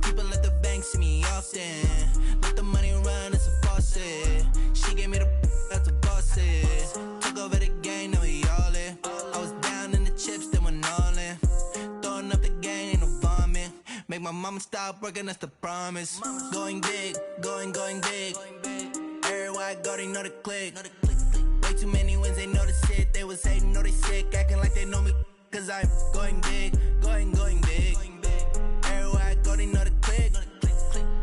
People at the bank see me often. Let the money run, it's a faucet. She gave me the that's the bosses. Took over the game, now we all in. I was down in the chips, then went all in. Throwing up the game, ain't no vomit. Make my mama stop working, that's the promise. Going big, going big. Everywhere I go, they know the click. Way too many wins, they know the shit. They was hating, know they sick, acting like they know me. Cause I'm going big, going big. Everywhere I go, they know the click.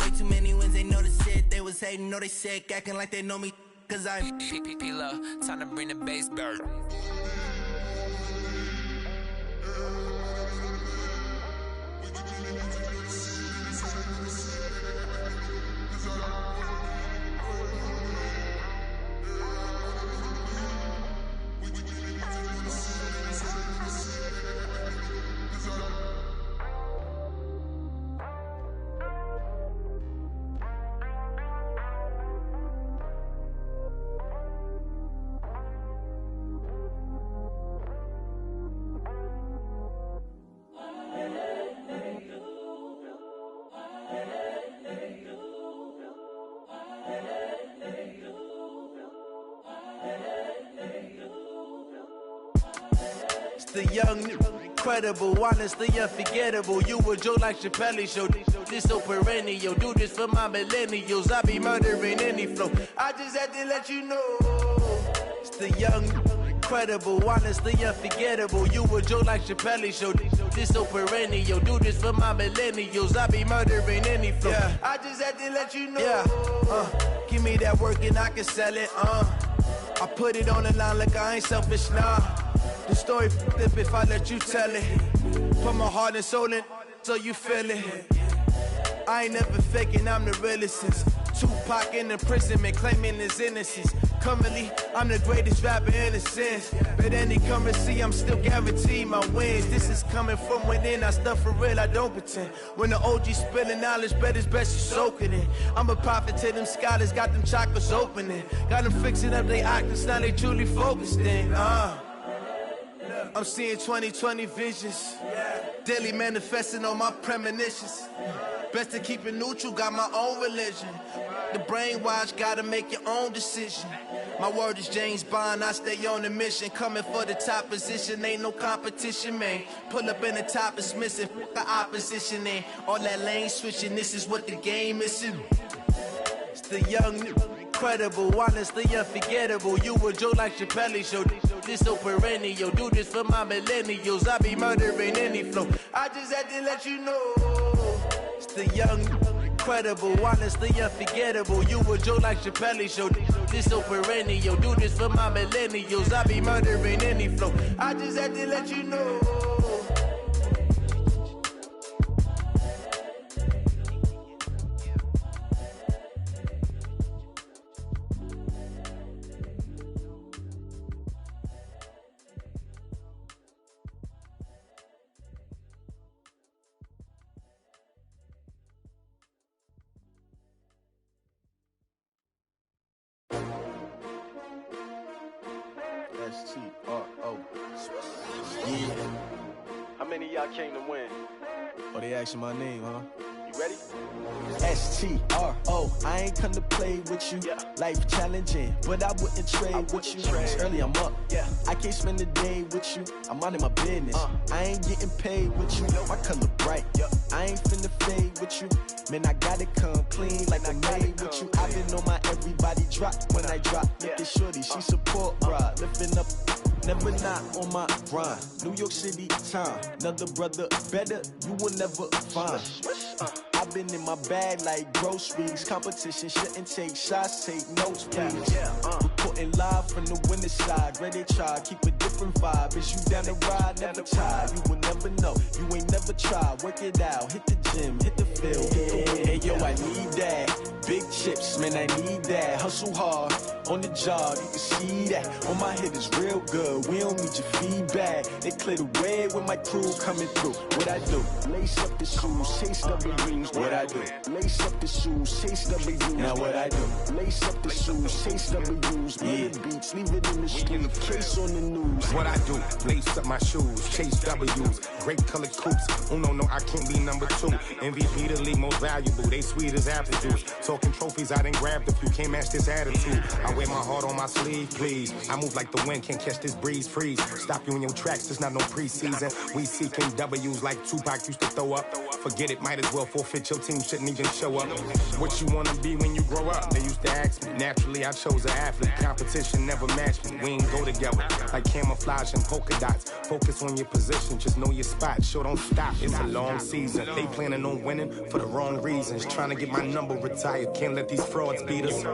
Way too many wins, they know the shit. They was hating, know they sick, acting like they know me. Cause I'm P-P-P-Love, time to bring the bass bird. The young, incredible, honestly unforgettable. You a Joe like Chappelle show. This so perennial. Do this for my millennials. I be murdering any flow. I just had to let you know. It's the young, incredible, honestly unforgettable. You a Joe like Chappelle show. This so perennial. Do this for my millennials. I be murdering any flow. Yeah. I just had to let you know. Yeah. Give me that work and I can sell it. I put it on the line like I ain't selfish, nah. The story flip if I let you tell it. Put my heart and soul in so you feel it. I ain't never faking, I'm the realest since Tupac in imprisonment, claiming his innocence. Currently, I'm the greatest rapper in a sense. But any currency, I'm still guaranteed my wins. This is coming from within, I stuff for real, I don't pretend. When the OG spilling knowledge, bet it's best you soak it in. I'm a prophet to them scholars, got them chakras opening. Got them fixing up they octaves, now they truly focused in. I'm seeing 2020 visions. Daily manifesting on my premonitions. Best to keep it neutral, got my own religion. The brainwash, gotta make your own decision. My word is James Bond, I stay on the mission. Coming for the top position, ain't no competition, man. Pull up in the top is missing, the opposition in. All that lane switching, this is what the game is. It's the young, incredible, honestly unforgettable. You a Joe like Chappelle show. This so perennial, do this for my millennials. I be murdering any flow. I just had to let you know. It's the young, incredible, honestly unforgettable. You a Joe like Chappelle show. This so perennial, do this for my millennials. I be murdering any flow. I just had to let you know. S-T-R-O. Yeah. How many of y'all came to win? Oh, they asking my name, huh? You ready? S-T-R-O. I ain't come to play with you. Life challenging, but I wouldn't trade with you. It's early, I'm up. I can't spend the day with you. I'm minding my business. I ain't getting paid with you. My color bright. I ain't finna fade with you. Man, I gotta come clean like I made with you. I've been on my everybody drop when I drop. Look at shorty, she support ride. Lifting up, never not on my grind. New York City time. Another brother better, you will never find. I've been in my bag like groceries. Competition shouldn't take shots, take notes, please. Reporting live from the winner's side. Ready to try, keep a different vibe. Is you down the ride, never tired. You will never know, you ain't never tried. Work it out, hit the gym, hit the field, hit the win. Hey yo, I need that. Big chips, man, I need that. Hustle hard, on the job, you can see that. On my head is real good, we don't need your feedback. They clear the way with my crew coming through. What I do? Lace up the shoes, chase W's. What I do? Lace up the shoes, chase W's. Now what I do? Lace up the shoes, chase W's. Yeah. Beats, leave it in the street, case on the news. What I do? Lace up my shoes, chase W's. Great colored coops. Oh no, I can't be number 2. MVP the league most valuable. They sweet as apple juice. Talking trophies, I done grabbed a few. Can't match this attitude. I wear my heart on my sleeve, please. I move like the wind, can't catch this breeze. Freeze. Stop you in your tracks, there's not no preseason. We seeking W's like Tupac used to throw up. Forget it, might as well forfeit. Your team shouldn't even show up. What you wanna be when you grow up? They used to ask me. Naturally, I chose an athlete. Competition never matched me. We ain't go together like camouflage and polka dots. Focus on your position, just know your spot. Show don't stop, it's a long season. They planning on winning for the wrong reasons. Trying to get my number retired. Can't let these frauds beat us.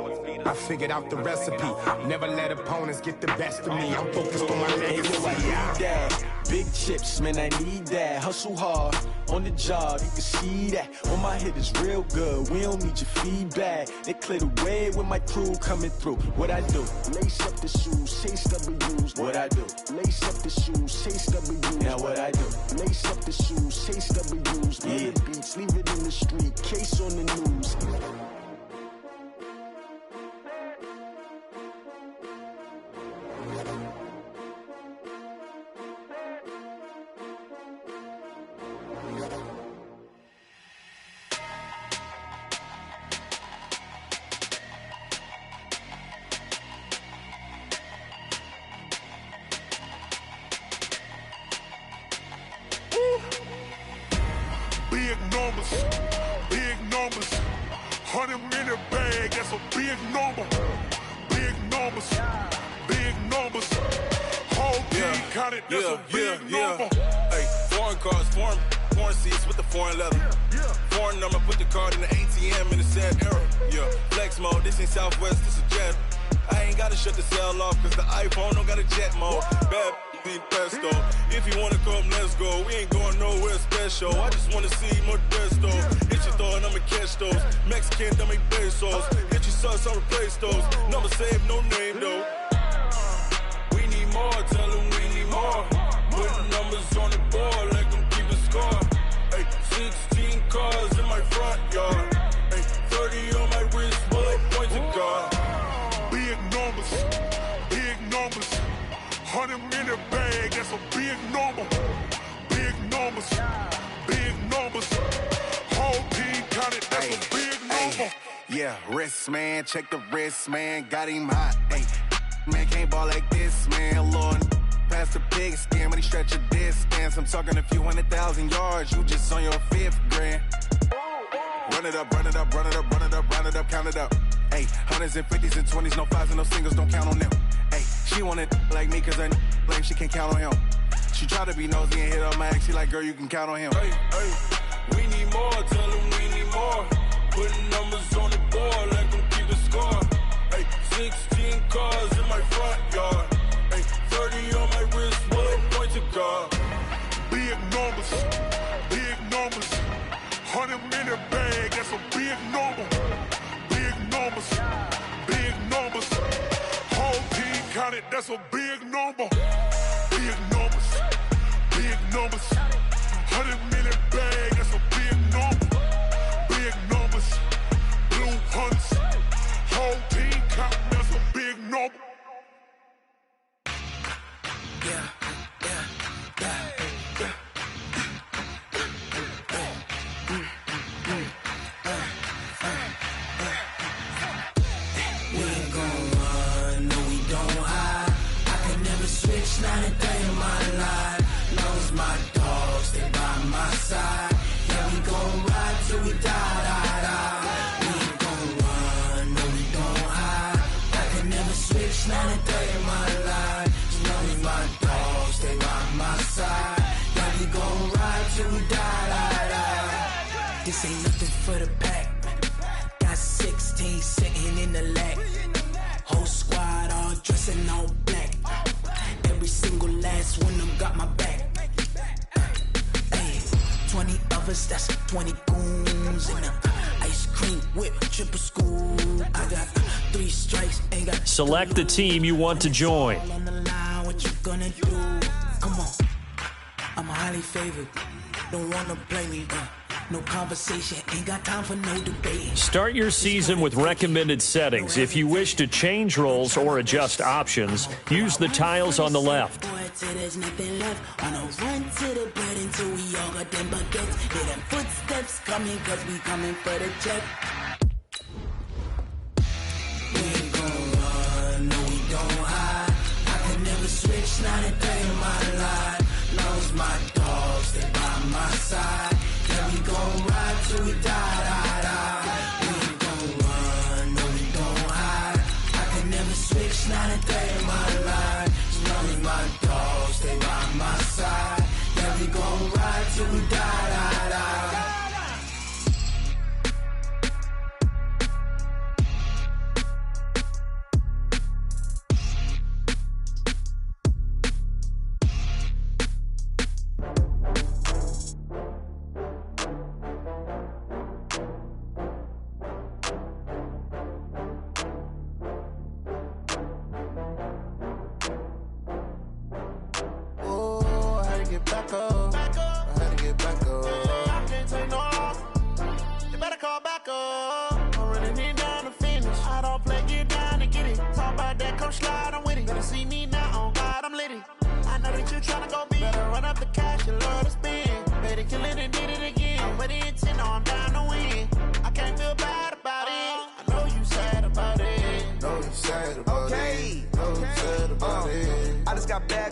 I figured out the recipe. Never let opponents get the best of me. I'm focused on my legacy. I need that. Big chips, man, I need that. Hustle hard, on the job, you can see that. On my head is real good, we don't need your feedback. They clear the way with my crew coming through. What I do? Lace up the shoes, chase W's. What I do? Lace up the shoes, chase W's. Now what I do? Lace up the shoes, chase W's. Yeah. Beats, leave it in the street, case on the news. Big numbers, 100 in the bag, that's a big number. Big numbers, whole team counted, that's a big number. Hey, foreign cars, foreign seats with the foreign leather. Foreign number, put the card in the ATM in the sad era. Yeah, flex mode, this ain't Southwest, this a jet. I ain't gotta shut the cell off, cause the iPhone don't got a jet mode. Bad need pesto. If you wanna come, let's go. We ain't going nowhere special. I just wanna see Modesto. Hit your thought, I'ma catch those. Mexican, don't make pesos. Hit your sauce, I'll replace those. Number save, no name though. We need more, tell them we need more. Putting numbers on the board, like them keep a score. Hey, 16 cars in my front yard. Hey, 30 on my wrist, bullet points to God. Big numbers, 100 in the bag, that's a big number. Big numbers, whole team counted, that's a big number. Yeah, wrist man, check the wrist man, got him hot. Ay, Man, can't ball like this, man, Lord. Past the biggest scam, but he stretch a distance. I'm talking a few 100,000 yards, you just on your 5th grand. Run it up, run it up, run it up, run it up, round it up, count it up. Ayy, 100s and 50s and 20s, no 5s and no singles, don't count on them. Ayy, she want it like me, cause her like she can't count on him. She try to be nosy and hit up my ex, she like, girl, you can count on him. Hey, hey, we need more, tell them we need more. Putting numbers on the board, let them keep the score. Hey, 16 cars in my front yard. Hey, 30 on my wrist, what a point to God. Big numbers, big numbers. 100 minute bag, that's a big number. Big numbers, big numbers. Whole team counted, that's a big number. Big numbers, big numbers. 100 minute bag, that's a big number. Big numbers, blue hunts. Whole team counting, that's a big number. Yeah, yeah, yeah. Not a day in my life. Knows my dogs, they by my side. Yeah, we gon' ride till we die. We ain't gon' run, no, we don't hide. I can never switch, not a day in my life. Knows my dogs, they by my side. Yeah, we gon' ride till we die. This ain't nothing for the pack. Got 16 sitting in the lap. Whole squad all dressing all black. Every single last one of them got my back. Hey, 20 of us, that's 20 goons. And ice cream whip, triple school. I got 3 strikes, ain't got. Select the team you want to join. On the line, what you gonna do? Come on, I'm highly favored. Don't wanna play me, no conversation, ain't got time for no debate. Start your season with recommended settings. If you wish to change roles or adjust options, use the tiles on the left. There's nothing left. On a run to the bed until we all got them baguettes. Hear them footsteps coming, cause we coming for the check. We ain't gon' run, no, we don't hide. I can never switch, not a day in my life. Knows my dogs, they by my side. Yeah, we gon' ride till we die. We ain't gon' run, no, we don't hide. I can never switch, not a day in my life. Knows my dogs, they by my side. Yeah, we gon' ride till we die.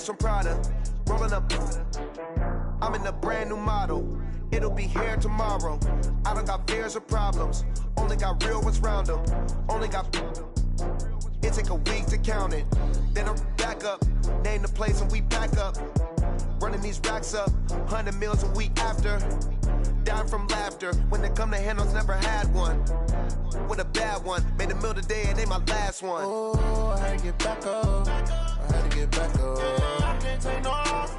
From Prada, rolling up. I'm in a brand new model. It'll be here tomorrow. I don't got fears or problems. Only got real ones round them. Only got. It take a week to count it. Then I'm back up. Name the place and we back up. Running these racks up. 100 meals a week after. Dying from laughter. When it come to handles, never had one. With a bad one. Made a meal today and they my last one. Oh, I had to get back up. I had to get back up. I can't take no loss.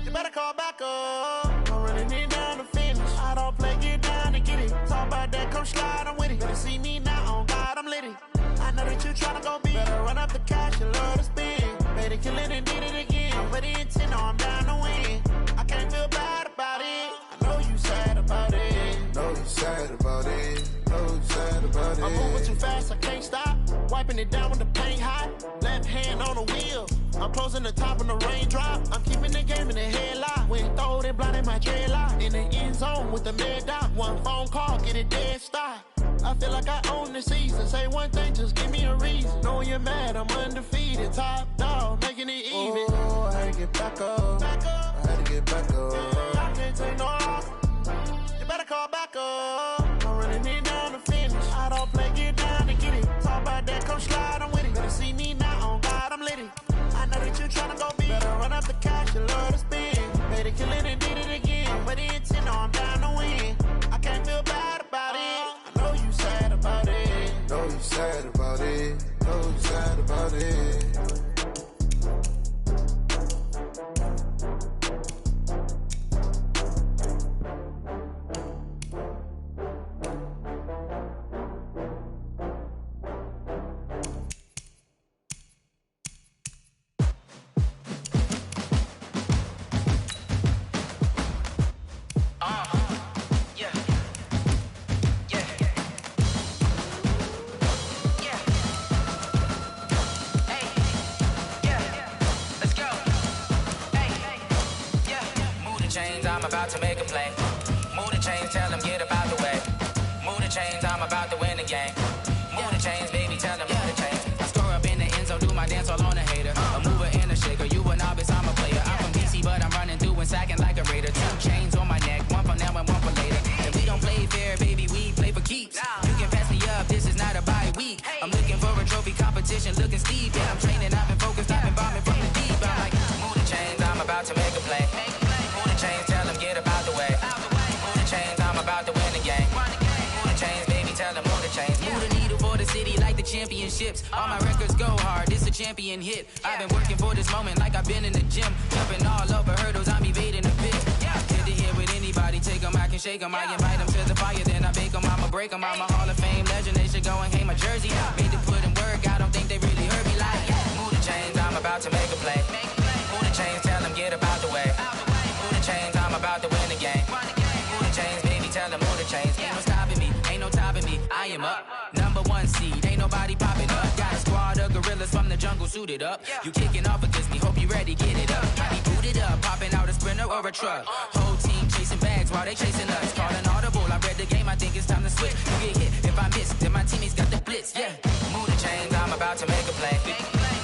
You better call back up. I'm running it down to finish. I don't play, get down to get it. Talk about that, come slide, I'm with it. Better see me now, on God, I'm litty. I know that you tryna go big. Better run up the cash, you love to spend. Better kill it and did it again. I'm with the intent, no, I'm down to win. I can't feel bad about it. I know you sad about it. Know you sad about it. Know you sad about it. I'm moving too fast, I can't stop. Wiping it down with the paint hot. Left hand on the wheel. I'm closing the top of the raindrop. I'm keeping the game in the headlock. When throw it blind in my dreadlock. In the end zone with the mad dot. One phone call, get it dead stop. I feel like I own the season. Say one thing, just give me a reason. Knowing you're mad, I'm undefeated. Top dog, making it even. Oh, I had to get back up. I had to get back up. I can't take no loss. You better call back up. I'm running it down to finish. I don't play, get down to get it. Talk about that, come slide, I'm with it. Better see me now, on God, I'm lit it. I know that you tryna go big. Better run up the cash, you love to spend. Pay to kill it and did it again. But the intent, no, I'm down to win. I can't feel bad about it. I know you sad about it. Know you sad about it. Know you sad about it. I'm about to make a play. Move the chains, tell them get up out the way. Move the chains, I'm about to win the game. Move the chains, baby, tell them move the chains. I score up in the end zone, do my dance all on a hater. A mover and a shaker, you a novice, I'm a player. I'm from DC, but I'm running through and sacking like a raider. 2 chains on my neck, one for now and one for later. And we don't play fair, baby, we play for keeps. You can pass me up, this is not a bye week. I'm looking for a trophy competition, looking steep. Yeah, I'm training, I've been focused, I've been bombing from the deep. I'm like, move the chains, I'm about to make a play. Move the chains, tell them get up out the way. Move the chains, I'm about to win the game. Move the chains, baby, tell them move the chains. Move the needle for the city like the championships. All my records go hard, this a champion hit. I've been working for this moment like I've been in the gym. Jumping all over hurdles, I'm evading the pit. Get to here with anybody, take them, I can shake them. I invite them to the fire, then I bake them, I'ma break them. I'm a Hall of Fame legend, they should go and hang my jersey. Made to put in work, I don't think they really heard me like, move the chains, I'm about to make a play. Move the chains, tell them get up out the way. Move the chains, I'm about to win the game. Move the chains, baby, tell them move the chains. Ain't no stopping me, ain't no topping me, I am up. Number 1 seed, ain't nobody popping up. Got a squad of gorillas from the jungle suited up. You kicking off against me, hope you ready, get it up. I be booted up, popping out a Sprinter or a truck. Whole team chasing bags while they chasing us. Calling audible, I read the game, I think it's time to switch. You get hit, if I miss, then my teammates got the blitz, yeah. Move the chains, I'm about to make a play.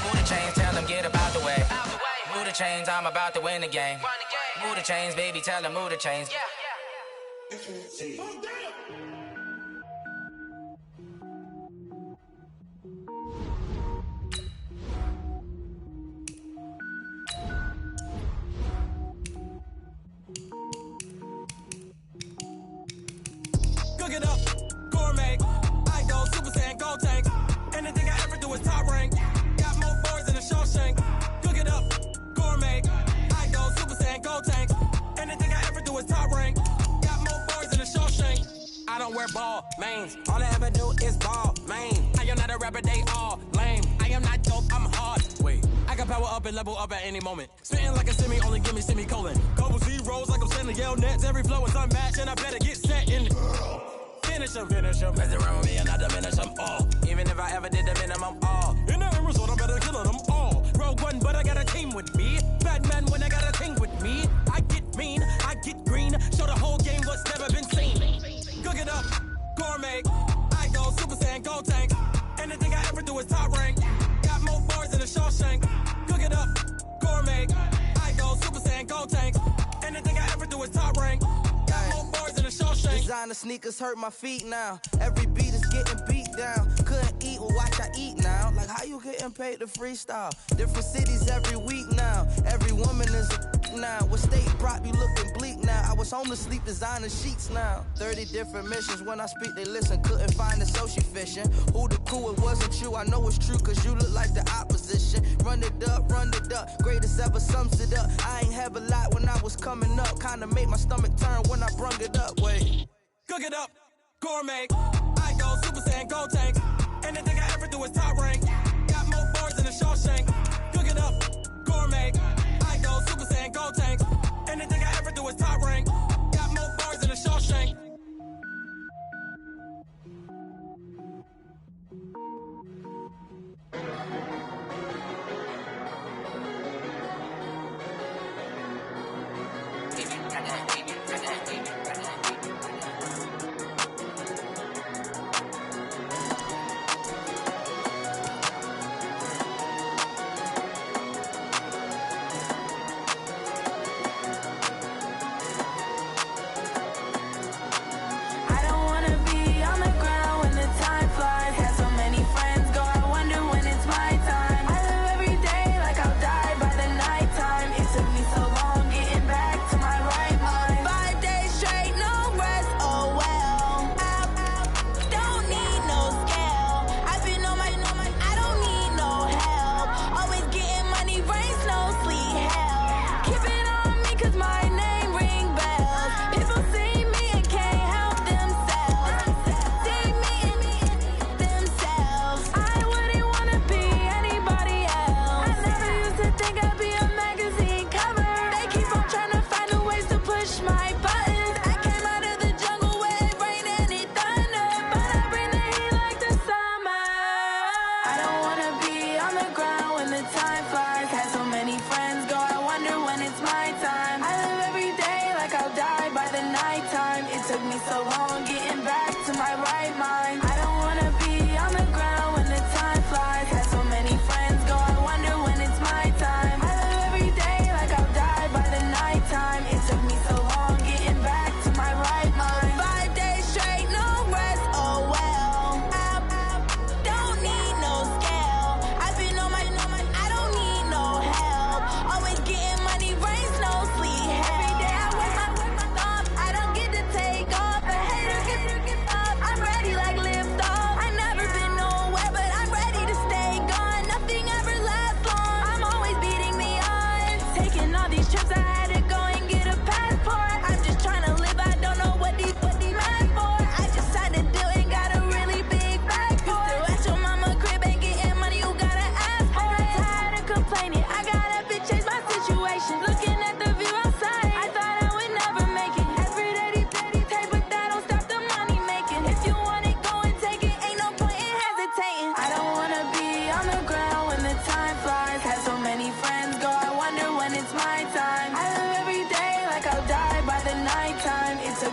Move the chains, tell them get up out the way. Move the chains, I'm about to win the game. Move the chains, baby, tell them move the chains. Cook it up, gourmet. I go Super Saiyan, go tank. Anything I ever do is top rank. Got more boards than a Shawshank. Cook it up, gourmet. I go Super Saiyan, go tank. Anything I ever do is top rank. Got more boards than a Shawshank. I don't wear ball mains. All I ever do is ball main. I am not a rapper, they all lame. I am not dope, I'm hard. Wait, I can power up and level up at any moment. Spitting like a semi, only give me semicolon. Couple zeros like I'm sending yell nets. Every flow is unmatched and I better get set in. Finish them. Mess around with me and I diminish them all. Even if I ever did the minimum all. In the result, I'm better killing them all. Rogue One, but I got a team with me. Batman when I got a team with me. I get mean, I get green. Show the whole game what's never been seen. Cook it up, gourmet. I go Super Saiyan, go tank. Anything I ever do is top rank. Got more boards than a Shawshank. Cook it up, gourmet. I go Super Saiyan, go tank. Anything I ever do is top rank. Got more boards than a Shawshank. Designer sneakers hurt my feet now. Every beat is getting beat down. Couldn't eat, well watch I eat now. Like how you getting paid to freestyle? Different cities every week now. Every woman is a now. What state brought you looking bleak now? I was home to sleep designer sheets now. 30 different missions. When I speak they listen. Couldn't find the social fishing. Who the cool? It wasn't you. I know it's true cause you look like the opposition. Run it up. Greatest ever sums it up. I ain't have a lot when I was coming up. Kinda made my stomach turn when I brung it up. Wait. Cook it up, gourmet. I go Super Saiyan, go tank. Anything I ever do is top rank. Got more boards than a Shawshank. Cook it up, gourmet. I go Super Saiyan, go tank. Anything I ever do is top rank. Got more boards than a Shawshank.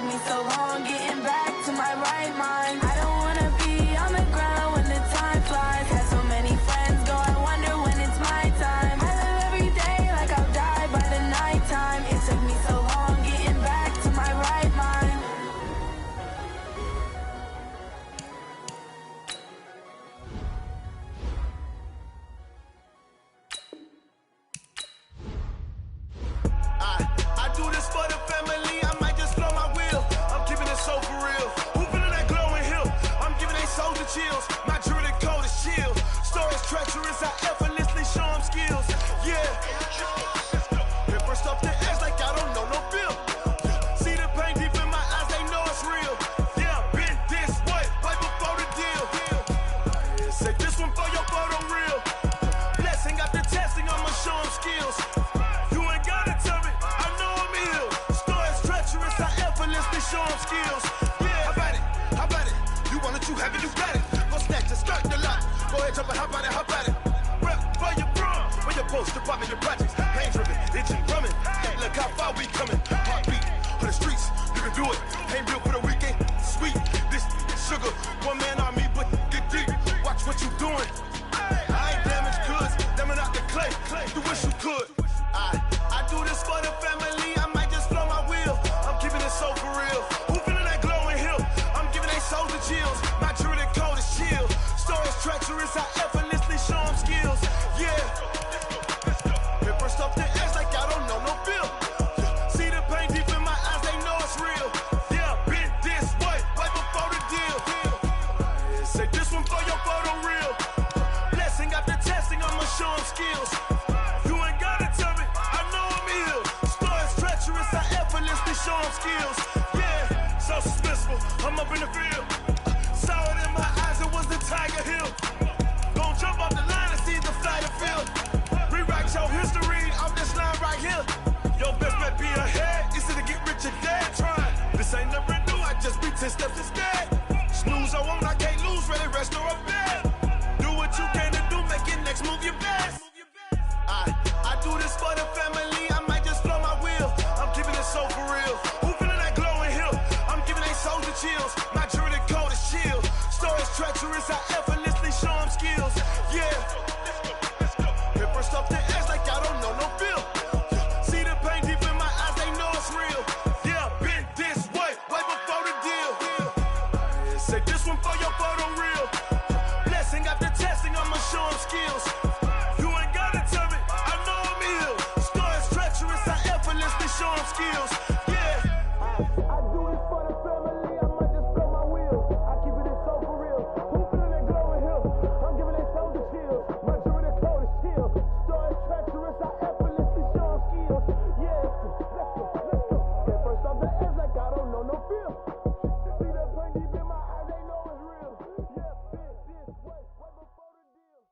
me so long getting back to my right mind. I don't wanna be on the ground when the time flies. Had so many friends go, I wonder when it's my time. I live every day like I'll die by the nighttime. It took me so long getting back to my right mind. I do this for the family, I might just blow my wheel. I'm keeping it so for real. Who feeling that glowing hill? I'm giving they soldier chills. My jewelry code is chill. Stories treacherous, I effortlessly show them skills. Yeah. Hit first off the edge like I don't know no bill. See the pain deep in my eyes, they know it's real. Yeah, been this way, right before the deal. Say this one for your photo real. Blessing after testing, I'ma show them skills. You ain't gotta tell me, I know I'm ill. Stories treacherous, I effortlessly show them skills. Yeah, how about it? How about it? You want it, you have it, you got it. Go snatch it, start the lot. Go ahead, jump it, how about it? How about it? Rep for your brum, for your post, department, your projects. Pain driven, itching, drumming. Hey, look how far we coming. Heartbeat on the streets, you can do it. Ain't built for the weekend, sweet. This sugar, one man army, but get deep. Watch what you doing. I ain't damaged goods, damn out the clay. You wish you could. I do this for the family, I might just blow my wheel. I'm keeping it so for real. Who feeling that glowing hill? I'm giving they soldier chills. My jewelry code is chill. Stories treacherous, I effortlessly show them skills. Yeah. Hit first off the edge like I don't know no bill. See the pain deep in my eyes, they know it's real. Yeah, been this way, right before the deal. Say this one for your photo real. Blessing after testing, I'ma show them skills. You ain't gotta tell me, I know I'm ill. Stories treacherous, I effortlessly show them skills. Yeah, so suspenseful, I'm up in the field. Saw it in my eyes, it was the Tiger Hill. Gon' jump off the line and see the flight of field. Rewrite your history off this line right here. Your best bet be ahead, easy to get rich or dead trying. This ain't never new, I just be 10 steps instead. Snooze, I won't, I can't lose, ready, rest or a bed. Do what you can to do, make your next move your best. I do this for the family, I might just blow my wheel. I'm keeping it so for real. Who feeling that glowing hill? I'm giving they soldier chills. My jewelry code is chill. Stories treacherous, I effortlessly show them skills. Yeah. Hit first off the edge like I don't know no bill. See the pain deep in my eyes, they know it's real. Yeah, been this way, right before the deal. Say this one for your photo real. Blessing after testing, I'ma show them skills. You ain't gotta tell me, I know I'm ill. Stories treacherous, I effortlessly show them skills. Yeah. I do this for the family, I might just blow my wheel. I keep it so for real. Who feeling that glowing hill? I'm giving they soldier chills. My jewelry code is chill. Stories treacherous, I effortlessly show them skills. Yeah, let's go. Get first off the edge like I don't know no feel. See that pain deep in my eyes, they know it's real. Yeah, this way, right before the deal.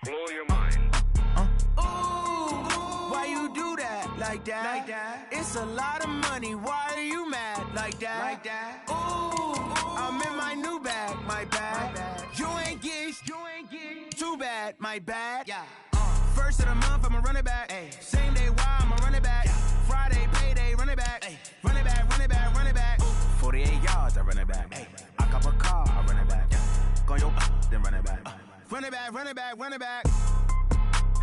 Blow your mind. Why you do that like that? Like that? It's a lot of money. Why are you mad like that? Like that? Ooh, I'm in my new bag. My bad. You ain't get too bad. My bad. Yeah. First of the month, I'ma run it back. Ay. Same day, why I'ma run it back. Yeah. Friday, payday, run it back. Ay. Run it back, run it back, run it back. 48 yards, I run it back. Ay. I cop a car, I run it back. Go on your then run it back. Run it back, run it back, run it back.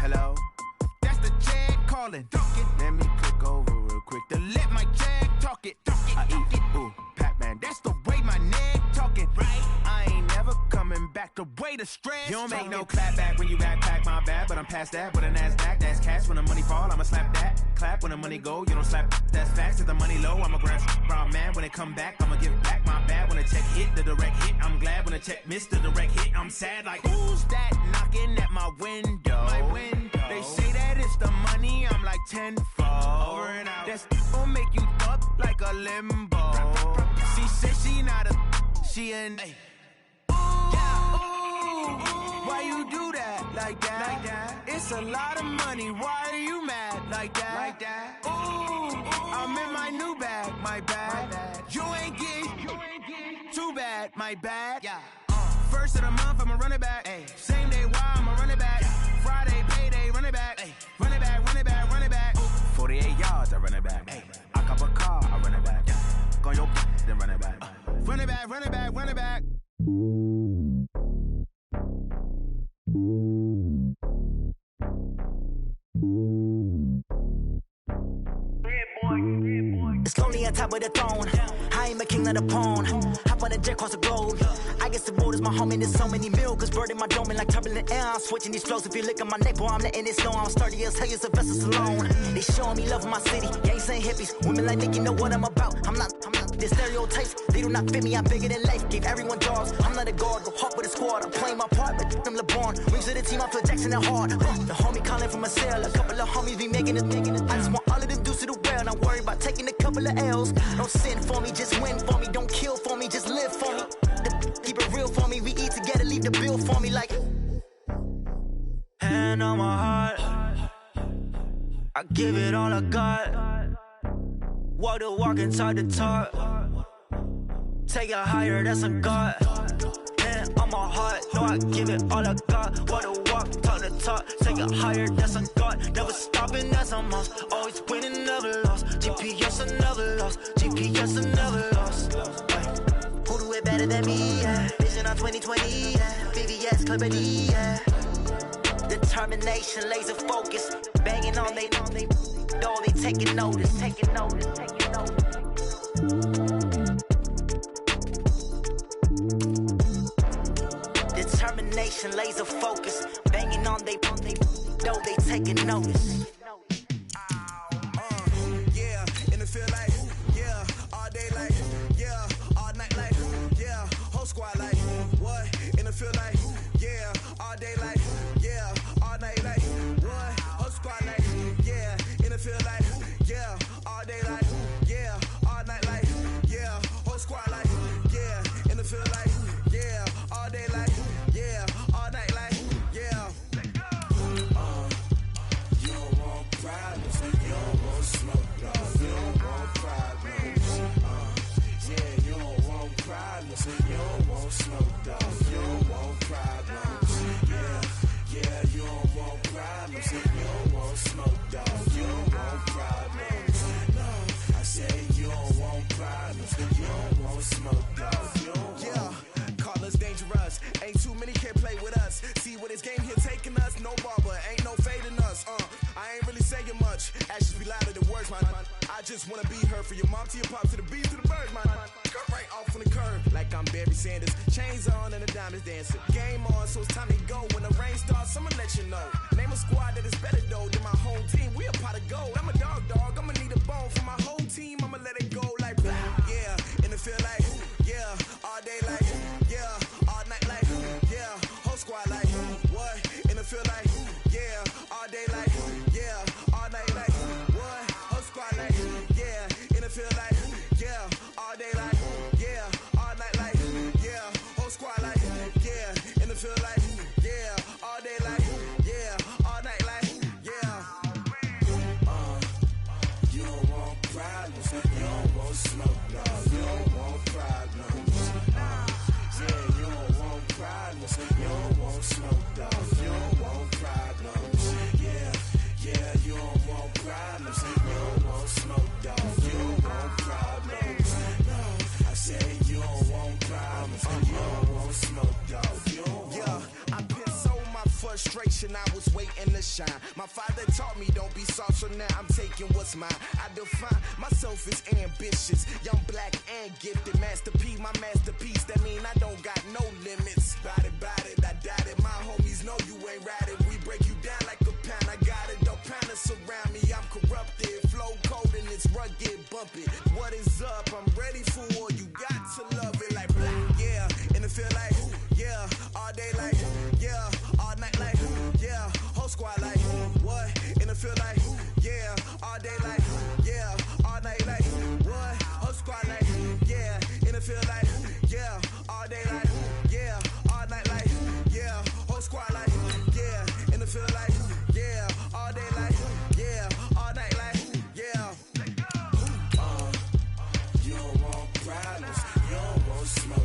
Hello? That's the check calling. Let me click over real quick to let my check talk it. I eat it. Ooh, Pac-Man, that's the way my neck talking. Right? I ain't never coming back the way the stress. You don't make no clap back when you backpack, my bad. But I'm past that with a NASDAQ. That's cash when the money fall, I'ma slap that. Clap when the money go, you don't slap. That's facts. If the money low, I'ma grab brown man. When it come back, I'ma give back my bad. When the check hit, the direct hit. I'm glad when the check missed the direct hit. I'm sad like, who's that knocking at my window? My window. They say that it's the money, I'm like tenfold. Over and out. That's gon' make you up like a limbo. She said she not a, she an. Why you do that like that? Like that? It's a lot of money. Why are you mad like that? Like that? Ooh, I'm in my new bag. My bad. You ain't get too my bad. Yeah. First of the month, I'ma run it back. Ay. Same day, why I'ma run it back. Friday, payday, run it back. Ay. Run it back, run it back, run it back. 48 yards, I run it back. Ay. I cop a car, I run it back. Go on your then run it back. Run it back, run it back, run it back. It's lonely on top of the throne. I ain't a king of the pawn. Hop on a jet across the globe. I guess the road is my home and there's so many miracles burning my dome and like turbulent air. I'm switching these flows. If you look at my neck, boy, I'm letting it snow. I'm sturdy as hell, it's a vessel alone. They showing me love in my city. Gangs ain't hippies. Women like Nick, you know what I'm about. I'm not. Their stereotypes, they do not fit me. I'm bigger than life. Gave everyone jobs. I'm not a guard. Go hard with a squad. I'm playing my part, but I'm LeBron. Rings to the team, I feel Jackson and hard. The homie calling from a cell. A couple of homies be making it. I just want all of them dudes to the well. Not worry about taking a couple of L's. Don't sin for me, just win for me. Don't kill for me, just live for me. Keep it real for me. We eat together, leave the bill for me like. Hand on my heart, I give it all I got. Walk the walk and talk the talk. Take it higher, that's a God. Hand on my heart, no, I give it all I got. Walk the walk, talk the talk. Take it higher, that's a God. Never stopping, that's a must. Always winning, never lost. GPS, I never lost. GPS, I never lost. Who do it better than me? Yeah. Vision on 2020, yeah. VVS, clarity, yeah. Determination, laser focus. Banging on they door, they taking notice. Determination, laser focus. Banging on they door, they taking notice. Yeah, and it feel like, yeah, all day like, yeah, all night like, yeah, whole squad like, what? And it feel like, yeah, all day like, yeah, all night like, what? Whole squad like, yeah, and it feel like, yeah, all day like, yeah, all night like, yeah, whole squad like, yeah, and it feel like, yeah, all day like, yeah, all night like, yeah. You don't want problems, you don't want smoke, dog. You don't want problems. Yeah, you don't want problems, you don't want smoke, dog. You don't want problems. Yeah, you don't want problems, you don't want smoke, dog. You don't want problems. No, I say you don't want problems, you don't want smoke, dog. You don't want. Yeah, call us dangerous. Ain't too many can play with us. See what this game here taking us. No barber, ain't no fading us. I ain't really saying much. Actions be louder than words, man. I just wanna be heard from your mom to your pop to the beat to the birds, man. Cut right off on the curb like I'm Barry Sanders. Chains on and the diamonds dancing. Game on, so it's time to go. When the rain starts, I'ma let you know. Name a squad that is better though than my home team. We a pot of gold. I'm a dog. I'ma need a bone for my whole team. I'ma let it go like blah. Yeah, and it feel like yeah, all day like yeah, all night like yeah, whole squad like what? And it feel like yeah, all day like yeah, all night like what? Whole squad like yeah, and it feel like yeah, all day like yeah, all night like yeah, whole squad like yeah, and it feel like yeah, all day like yeah, all night like yeah. You don't want problems, you don't want smoke, dog. You don't want problems. Yeah, you don't want problems, you don't want smoke, dog. You don't want problems. Yeah, you don't want problems, you don't want smoke, dog. You don't want problems. No, I say you don't want problems, you don't want smoke, dog. You don't want. Yeah, I piss on my frustration, I was waiting to shine. My father taught me don't be soft, so now I'm taking what's mine. I define myself as ambitious, young, black, and gifted. Master P, my masterpiece, that mean I don't got no limits. Bout it, I doubt it. My homies know you ain't ratted. We break you down like a pound, I got it. Don't pound us around me, I'm corrupted. Flow cold and it's rugged, bump it. What is up? I'm ready for war, you got to love it like blah. Yeah, and it feel like yeah, all day like yeah, all night like yeah, whole squad like what? And it feel like yeah, all day like yeah, all night like what? Whole squad like yeah, and it feel like yeah, all day like yeah, all night like yeah, whole squad like yeah, and it feel like yeah, all day like yeah, all night like yeah. You don't want problems, you don't want smoke.